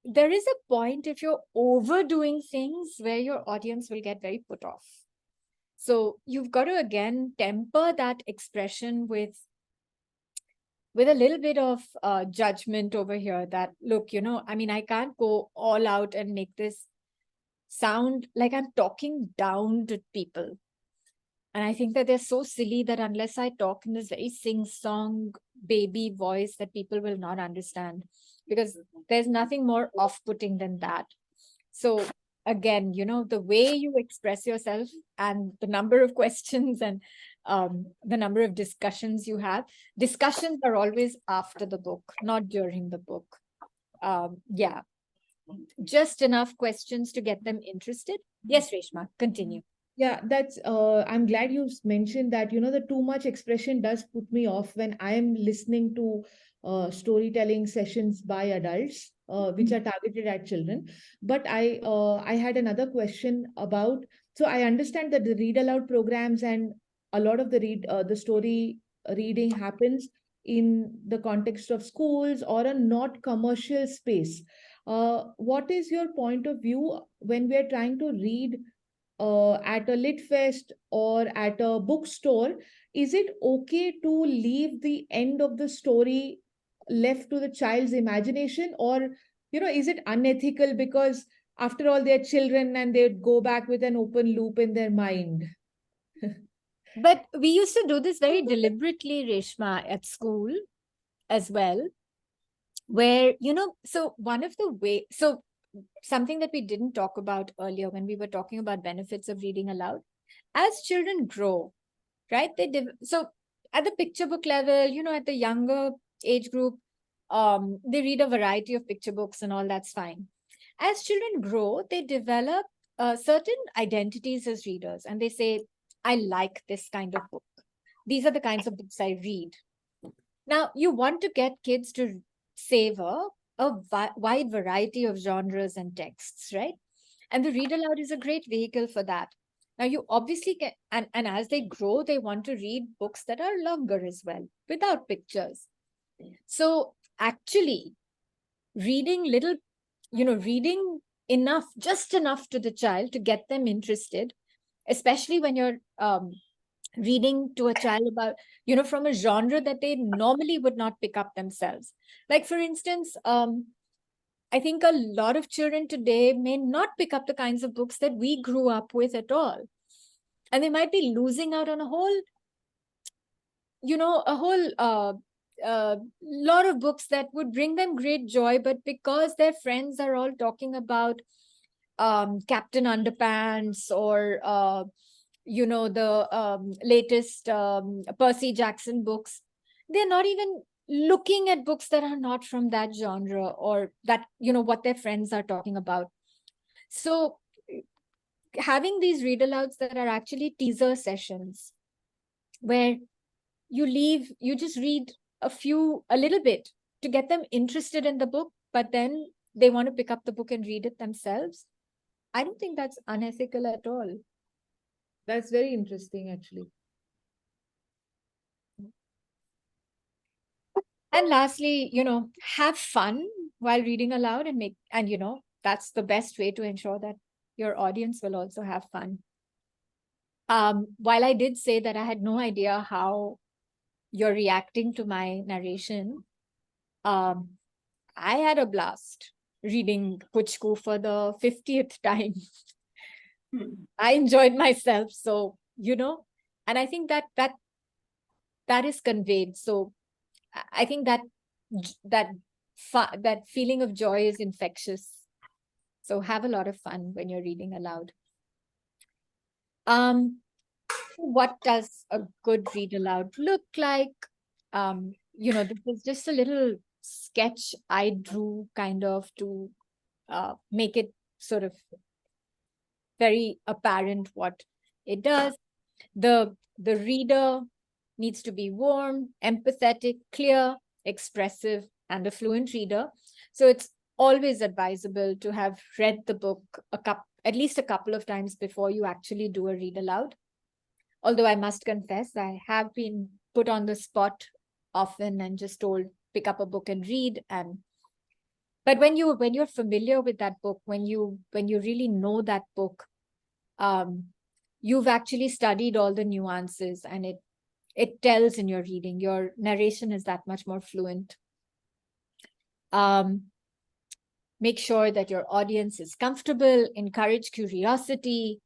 there is a point if you're overdoing things where your audience will get very put off. So you've got to, again, temper that expression with a little bit of judgment over here, that look, I can't go all out and make this sound like I'm talking down to people. And I think that they're so silly that unless I talk in this very sing-song baby voice, that people will not understand, because there's nothing more off-putting than that. So again, the way you express yourself and the number of questions and the number of discussions you have. Discussions are always after the book, not during the book. Yeah, just enough questions to get them interested. Yes, Reshma, continue. Yeah, that's I'm glad you mentioned that, the too much expression does put me off when I'm listening to storytelling sessions by adults, which are targeted at children. But I had another question about, so I understand that the read aloud programs and a lot of the story reading happens in the context of schools or a not commercial space. What is your point of view when we are trying to read at a lit fest or at a bookstore? Is it okay to leave the end of the story left to the child's imagination, or is it unethical because after all they're children and they'd go back with an open loop in their mind? But we used to do this very deliberately, Reshma, at school as well, where, so one of the way, so something that we didn't talk about earlier when we were talking about benefits of reading aloud, as children grow, right? So at the picture book level, at the younger age group, they read a variety of picture books and all, that's fine. As children grow, they develop certain identities as readers, and they say, I like this kind of book. These are the kinds of books I read. Now, you want to get kids to savor a wide variety of genres and texts, right? And the read aloud is a great vehicle for that. Now, you obviously can, and as they grow, they want to read books that are longer as well, without pictures. So actually, reading reading enough, just enough to the child to get them interested, especially when you're reading to a child about, from a genre that they normally would not pick up themselves. Like, for instance, I think a lot of children today may not pick up the kinds of books that we grew up with at all. And they might be losing out on a whole lot of books that would bring them great joy, but because their friends are all talking about Captain Underpants or the latest Percy Jackson books, they're not even looking at books that are not from that genre, or that, what their friends are talking about. So having these read alouds that are actually teaser sessions, where you just read a little bit to get them interested in the book, but then they want to pick up the book and read it themselves. I don't think that's unethical at all. That's very interesting, actually. And lastly, have fun while reading aloud, and that's the best way to ensure that your audience will also have fun. While I did say that I had no idea how you're reacting to my narration, I had a blast reading Puchku for the 50th time. I enjoyed myself. So, and I think that is conveyed. So I think that feeling of joy is infectious. So have a lot of fun when you're reading aloud. What does a good read aloud look like? This is just a little sketch I drew kind of to make it sort of very apparent what it does. The reader needs to be warm, empathetic, clear, expressive, and a fluent reader. So it's always advisable to have read the book at least a couple of times before you actually do a read aloud. Although I must confess, I have been put on the spot often and just told, pick up a book and read. But when you're familiar with that book, when you really know that book, you've actually studied all the nuances, and it tells in your reading. Your narration is that much more fluent. Make sure that your audience is comfortable, encourage curiosity.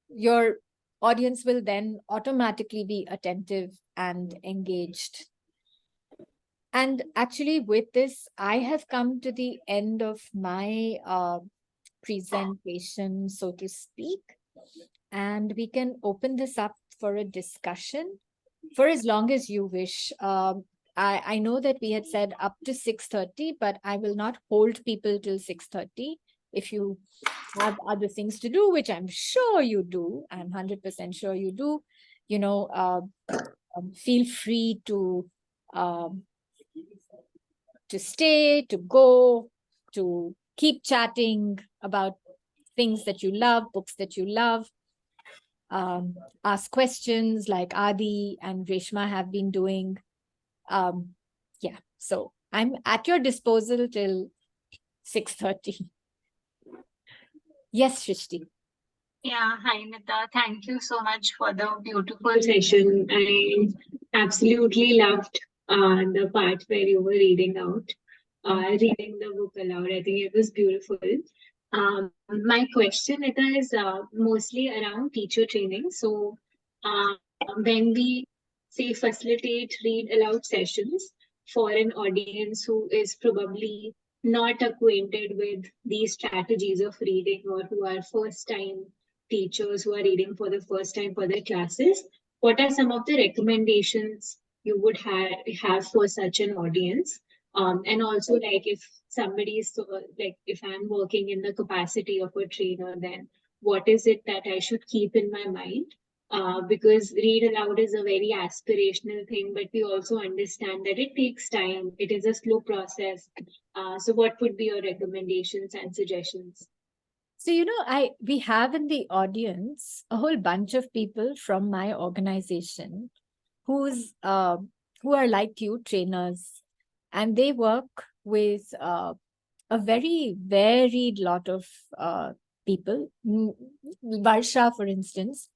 Your audience will then automatically be attentive and engaged. And actually, with this, I have come to the end of my presentation, so to speak. And we can open this up for a discussion for as long as you wish. I know that we had said up to 6:30, but I will not hold people till 6:30. If you have other things to do, which I'm sure you do, I'm 100% sure you do, feel free to stay, to go, to keep chatting about things that you love, books that you love. Ask questions like Adi and Reshma have been doing. Yeah, so I'm at your disposal till 6:30. Yes, Shrishti. Yeah, hi Nita. Thank you so much for the beautiful session. I absolutely loved the part where you were reading the book aloud. I think it was beautiful. My question, Nita, is mostly around teacher training. So when we say facilitate read aloud sessions for an audience who is probably not acquainted with these strategies of reading, or who are first time teachers who are reading for the first time for their classes, what are some of the recommendations you would have for such an audience? And also, like, if somebody is like, if I'm working in the capacity of a trainer, then what is it that I should keep in my mind? Because read aloud is a very aspirational thing, but we also understand that it takes time. It is a slow process. So what would be your recommendations and suggestions? So, we have in the audience a whole bunch of people from my organization who are like you, trainers, and they work with a very varied lot of people. Varsha, for instance,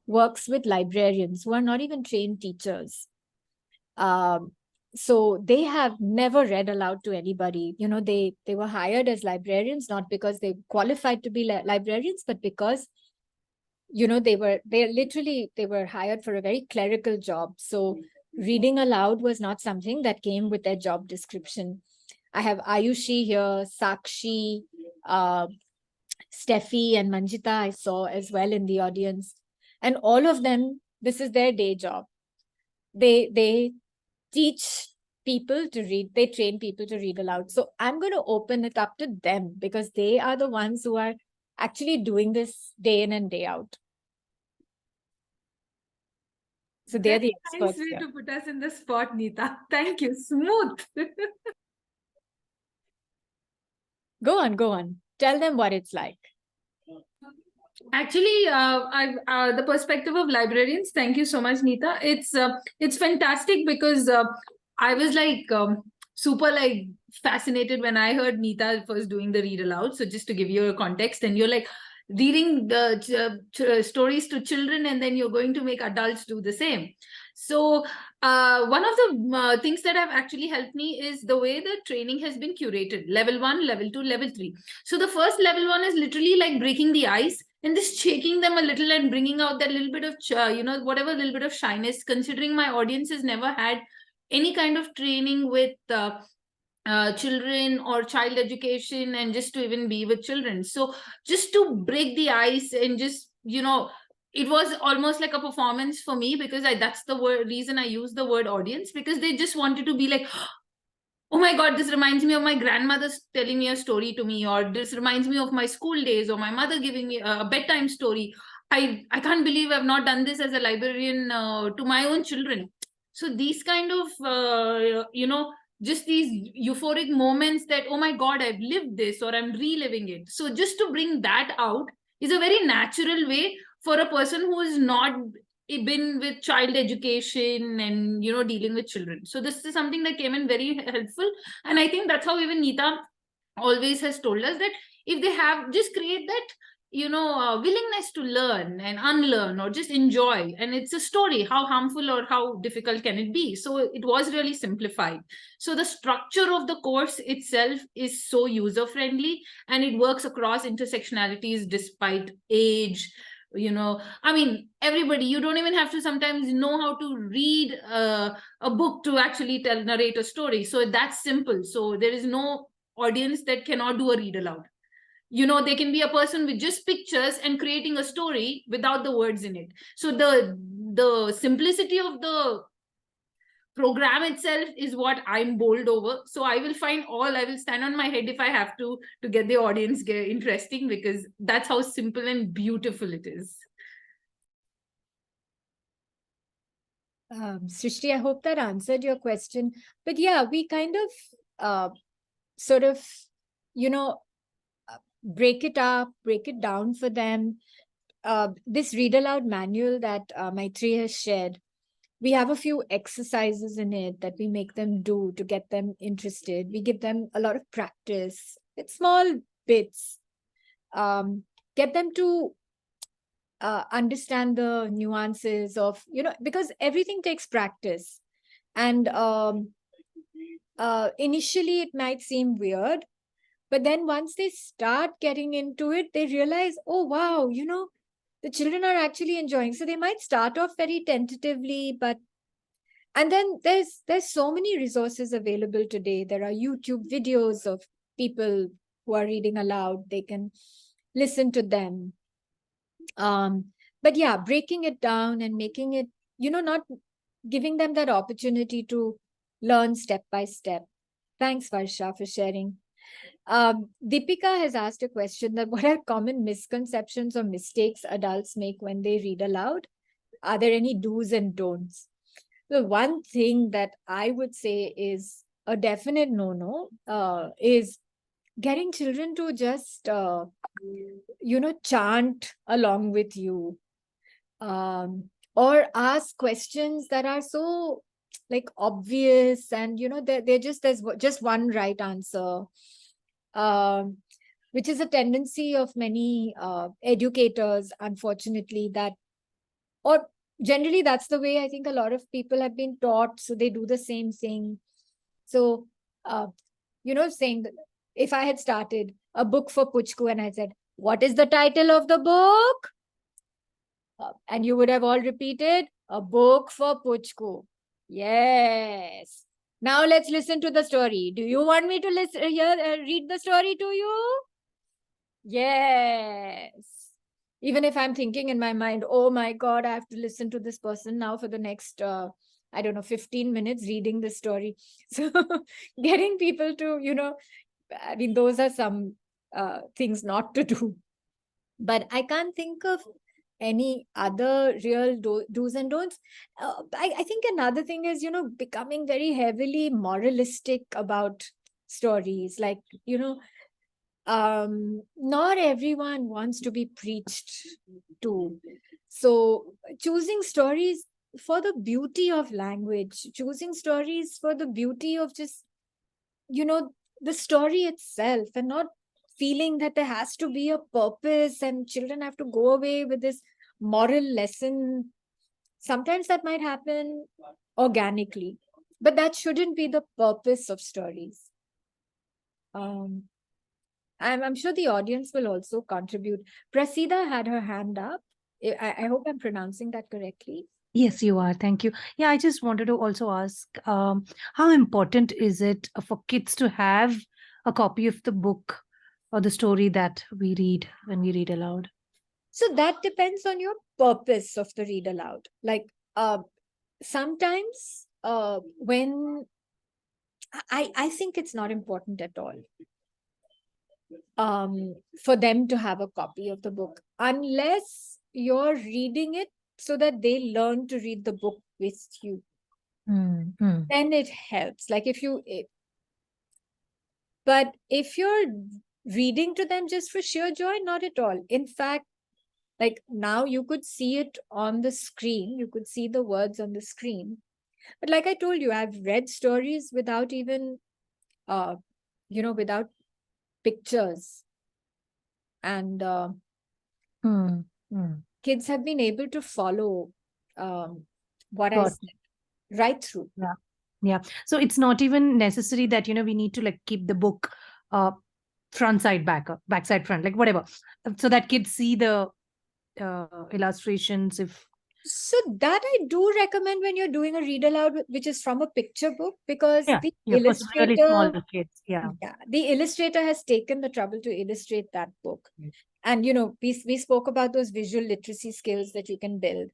works with librarians who are not even trained teachers. So they have never read aloud to anybody. You know, they were hired as librarians, not because they qualified to be librarians, but because, you know, they were hired for a very clerical job. So reading aloud was not something that came with their job description. I have Ayushi here, Sakshi, Steffi and Manjita I saw as well in the audience. And all of them, this is their day job. They teach people to read, they train people to read aloud. So I'm going to open it up to them because they are the ones who are actually doing this day in and day out. So they're the experts. Nice way here. to put us in the spot, Nita. Thank you. Smooth. Go on. Tell them what it's like. Actually, the perspective of librarians. Thank you so much, Nita. It's fantastic because I was like super like fascinated when I heard Nita was doing the read aloud. So just to give you a context, and you're like reading the stories to children, and then you're going to make adults do the same. So one of the things that have actually helped me is the way the training has been curated. Level 1, level 2, level 3. So the first level 1 is literally like breaking the ice and just shaking them a little and bringing out that little bit of, whatever little bit of shyness, considering my audience has never had any kind of training with children or child education and just to even be with children. So just to break the ice and just, it was almost like a performance for me because that's the reason I use the word audience, because they just wanted to be like, oh my God, this reminds me of my grandmother telling me a story to me, or this reminds me of my school days, or my mother giving me a bedtime story. I can't believe I've not done this as a librarian to my own children. So these kind of, just these euphoric moments that, oh my God, I've lived this or I'm reliving it. So just to bring that out is a very natural way for a person who is not been with child education and dealing with children. So this is something that came in very helpful, and I think that's how even Nita always has told us that if they have, just create that willingness to learn and unlearn or just enjoy, and it's a story, how harmful or how difficult can it be? So it was really simplified. So the structure of the course itself is so user friendly, and it works across intersectionalities despite age. I mean, everybody, you don't even have to sometimes know how to read a book to actually narrate a story. So that's simple. So there is no audience that cannot do a read aloud. They can be a person with just pictures and creating a story without the words in it. So the simplicity of the program itself is what I'm bowled over. So I will stand on my head if I have to get the audience interesting, because that's how simple and beautiful it is. Srishti, I hope that answered your question. But yeah, we kind of sort of, break it up, break it down for them. This read aloud manual that Maitri has shared, we have a few exercises in it that we make them do to get them interested. We give them a lot of practice. It's small bits. Get them to understand the nuances of, because everything takes practice. And initially it might seem weird, but then once they start getting into it, they realize, oh, wow, the children are actually enjoying. So they might start off very tentatively, and then there's so many resources available today. There are YouTube videos of people who are reading aloud. They can listen to them. But yeah, breaking it down and making it, not giving them that opportunity to learn step by step. Thanks, Varsha, for sharing. Deepika has asked a question that what are common misconceptions or mistakes adults make when they read aloud? Are there any do's and don'ts? The one thing that I would say is a definite no-no is getting children to just, chant along with you, or ask questions that are so like obvious, and there's just one right answer, which is a tendency of many educators, unfortunately, that or generally that's the way I think a lot of people have been taught, so they do the same thing. So saying that if I had started a book for Puchku and I said, what is the title of the book? And you would have all repeated, a book for Puchku. Yes. Now let's listen to the story. Do you want me to read the story to you? Yes. Even if I'm thinking in my mind, oh my God, I have to listen to this person now for the next, 15 minutes reading the story. So getting people to, I mean, those are some things not to do. But I can't think of any other real do's and don'ts. I think another thing is, becoming very heavily moralistic about stories. Like, not everyone wants to be preached to. So choosing stories for the beauty of language, choosing stories for the beauty of just, the story itself, and not feeling that there has to be a purpose and children have to go away with this moral lesson. Sometimes that might happen organically, but that shouldn't be the purpose of stories. I'm sure the audience will also contribute. Prasida had her hand up. I hope I'm pronouncing that correctly. Yes, you are. Thank you. Yeah, I just wanted to also ask, how important is it for kids to have a copy of the book or the story that we read when we read aloud? So that depends on your purpose of the read aloud. Like sometimes when I think it's not important at all for them to have a copy of the book, unless you're reading it so that they learn to read the book with you. Then it helps. Like but if you're reading to them just for sheer joy, not at all. In fact, like now you could see it on the screen, you could see the words on the screen. But like I told you, I've read stories without even, without pictures. And kids have been able to follow what I said right through. Yeah. Yeah. So it's not even necessary that, we need to like keep the book front side, back side, front, like whatever. So that kids see the illustrations So that I do recommend when you're doing a read aloud, which is from a picture book, because the for illustrator, really small kids. Yeah. The illustrator has taken the trouble to illustrate that book. And, we spoke about those visual literacy skills that you can build.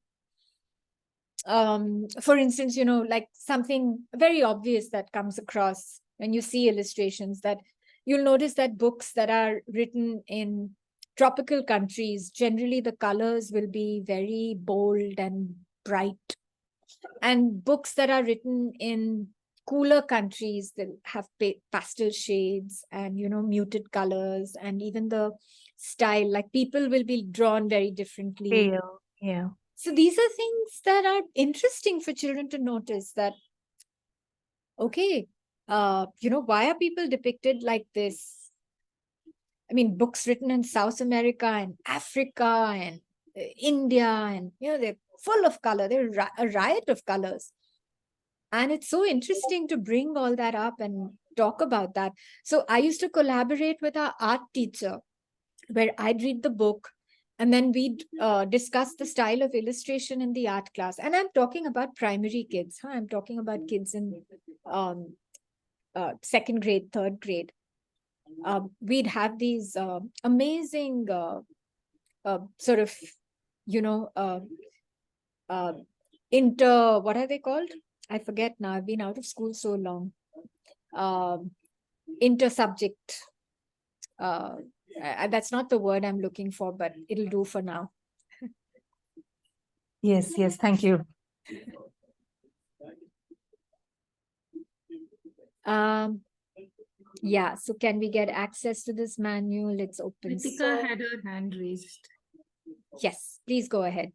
For instance, like something very obvious that comes across when you see illustrations, that you'll notice that books that are written in tropical countries, generally the colors will be very bold and bright. And books that are written in cooler countries, they'll have pastel shades and, muted colors, and even the style, like people will be drawn very differently. Pale. Yeah. So these are things that are interesting for children to notice, that, okay, why are people depicted like this? I mean, books written in South America and Africa and India, and, they're full of color. They're a riot of colors. And it's so interesting to bring all that up and talk about that. So I used to collaborate with our art teacher, where I'd read the book and then we'd discuss the style of illustration in the art class. And I'm talking about primary kids. I'm talking about kids in second grade, third grade. We'd have these amazing sort of, what are they called? I forget now. I've been out of school so long. Inter-subject. That's not the word I'm looking for, but it'll do for now. Yes. Thank you. Yeah. So can we get access to this manual? It's open. Ritika had her hand raised. Yes, please go ahead.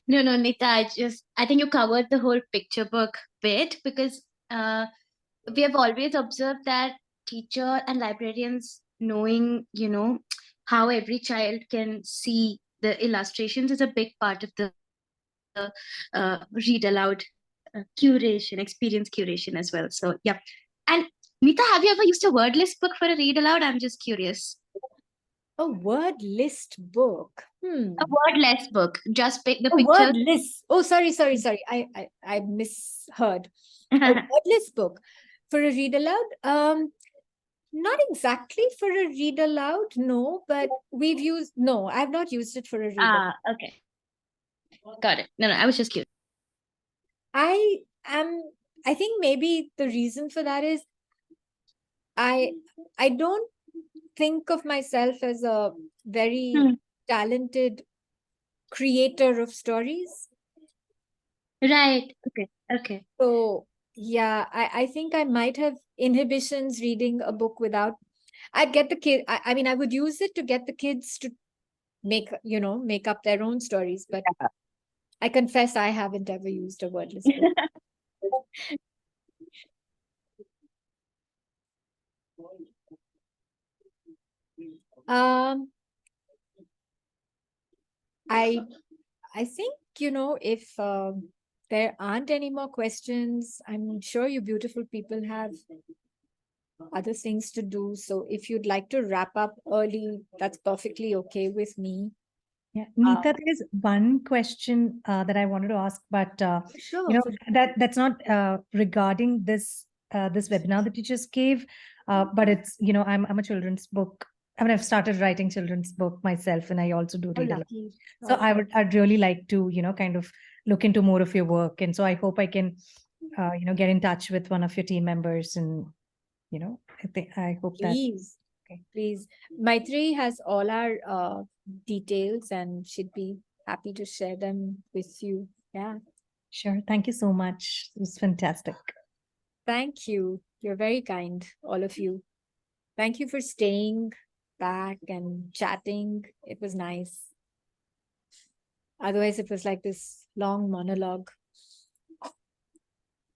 No, Nita, I think you covered the whole picture book bit, because we have always observed that teacher and librarians knowing, how every child can see the illustrations is a big part of the read aloud curation, experience curation as well. So yeah. And Nita, have you ever used a word list book for a read aloud? I'm just curious. A word list book. A wordless book. Just pick the A word picture. list. Oh, sorry. I misheard. A word list book for a read aloud. Not exactly for a read aloud, no, but I've not used it for a read aloud. Okay. Got it. No, I was just curious. I think maybe the reason for that is I don't think of myself as a very talented creator of stories. Right. Okay. So yeah, I think I might have inhibitions reading a book without. I'd get the kid. I mean, I would use it to get the kids to make up their own stories. But I confess I haven't ever used a wordless book. I think, if there aren't any more questions, I'm sure you beautiful people have other things to do. So if you'd like to wrap up early, that's perfectly okay with me. Yeah, Nita, there is one question that I wanted to ask, but Sure. that's not regarding this webinar that you just gave, but it's I'm a children's book. I mean, I've started writing children's book myself, and I also do read a lot. So I'd really like to kind of look into more of your work, and so I hope I can get in touch with one of your team members, and I hope that. Please. Maitri has all our details and she'd be happy to share them with you. Yeah. Sure. Thank you so much. It was fantastic. Thank you. You're very kind, all of you. Thank you for staying back and chatting. It was nice. Otherwise, it was like this long monologue.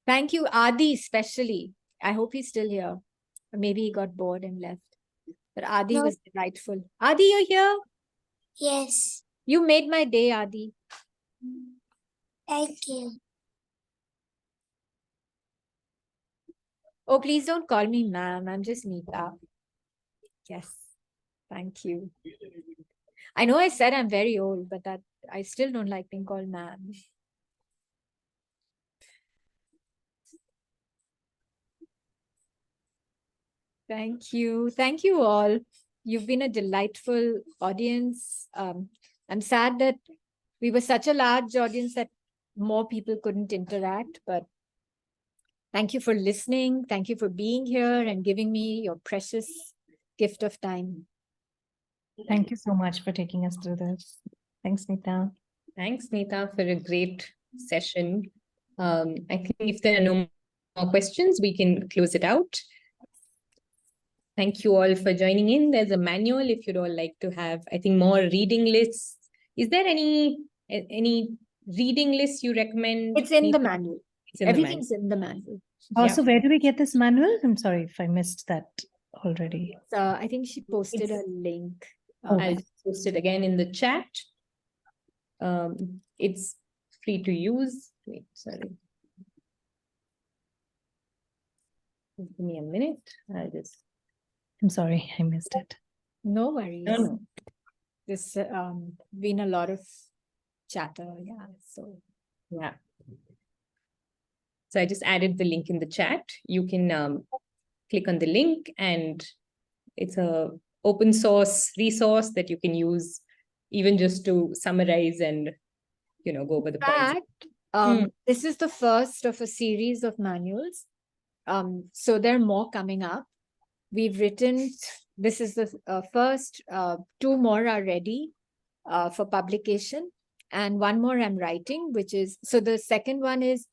Thank you, Adi, especially. I hope he's still here. Or maybe he got bored and left. But Adi was delightful. Adi, you're here? Yes. You made my day, Adi. Thank you. Oh, please don't call me ma'am. I'm just Nita. Yes. Thank you. I know I said I'm very old, but that I still don't like being called ma'am. Thank you. Thank you all. You've been a delightful audience. I'm sad that we were such a large audience that more people couldn't interact, but thank you for listening. Thank you for being here and giving me your precious gift of time. Thank you so much for taking us through this. Thanks, Nita. Thanks, Nita, for a great session. I think if there are no more questions, we can close it out. Thank you all for joining in. There's a manual if you'd all like to have, I think, more reading lists. Is there any reading lists you recommend? It's in the manual. Everything's in the manual. So where do we get this manual? I'm sorry if I missed that already. So I think she posted a link. I'll post it again in the chat. It's free to use. Wait, sorry. Give me a minute. I'm sorry, I missed it. No worries. No. There's been a lot of chatter. Yeah. So yeah. So I just added the link in the chat. You can click on the link, and it's a open source resource that you can use even just to summarize and go over the points. This is the first of a series of manuals. So there are more coming up. We've written, this is the first, 2 more are ready for publication, and 1 more I'm writing, which is, so the second one is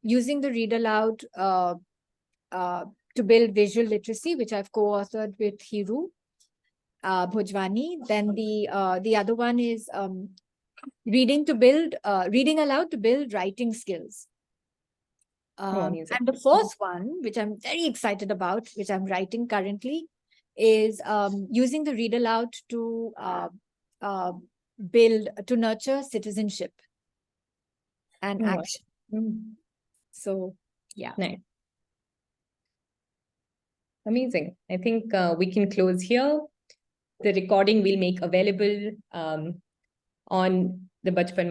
using the read aloud to build visual literacy, which I've co-authored with Hiru Bhojwani. Then the other one is reading aloud to build writing skills. And the 4th one, which I'm very excited about, which I'm writing currently, is using the read aloud to nurture citizenship. and Wow. action. Mm, So yeah. nice. Amazing. I think we can close here. The recording we'll make available on the Bachpan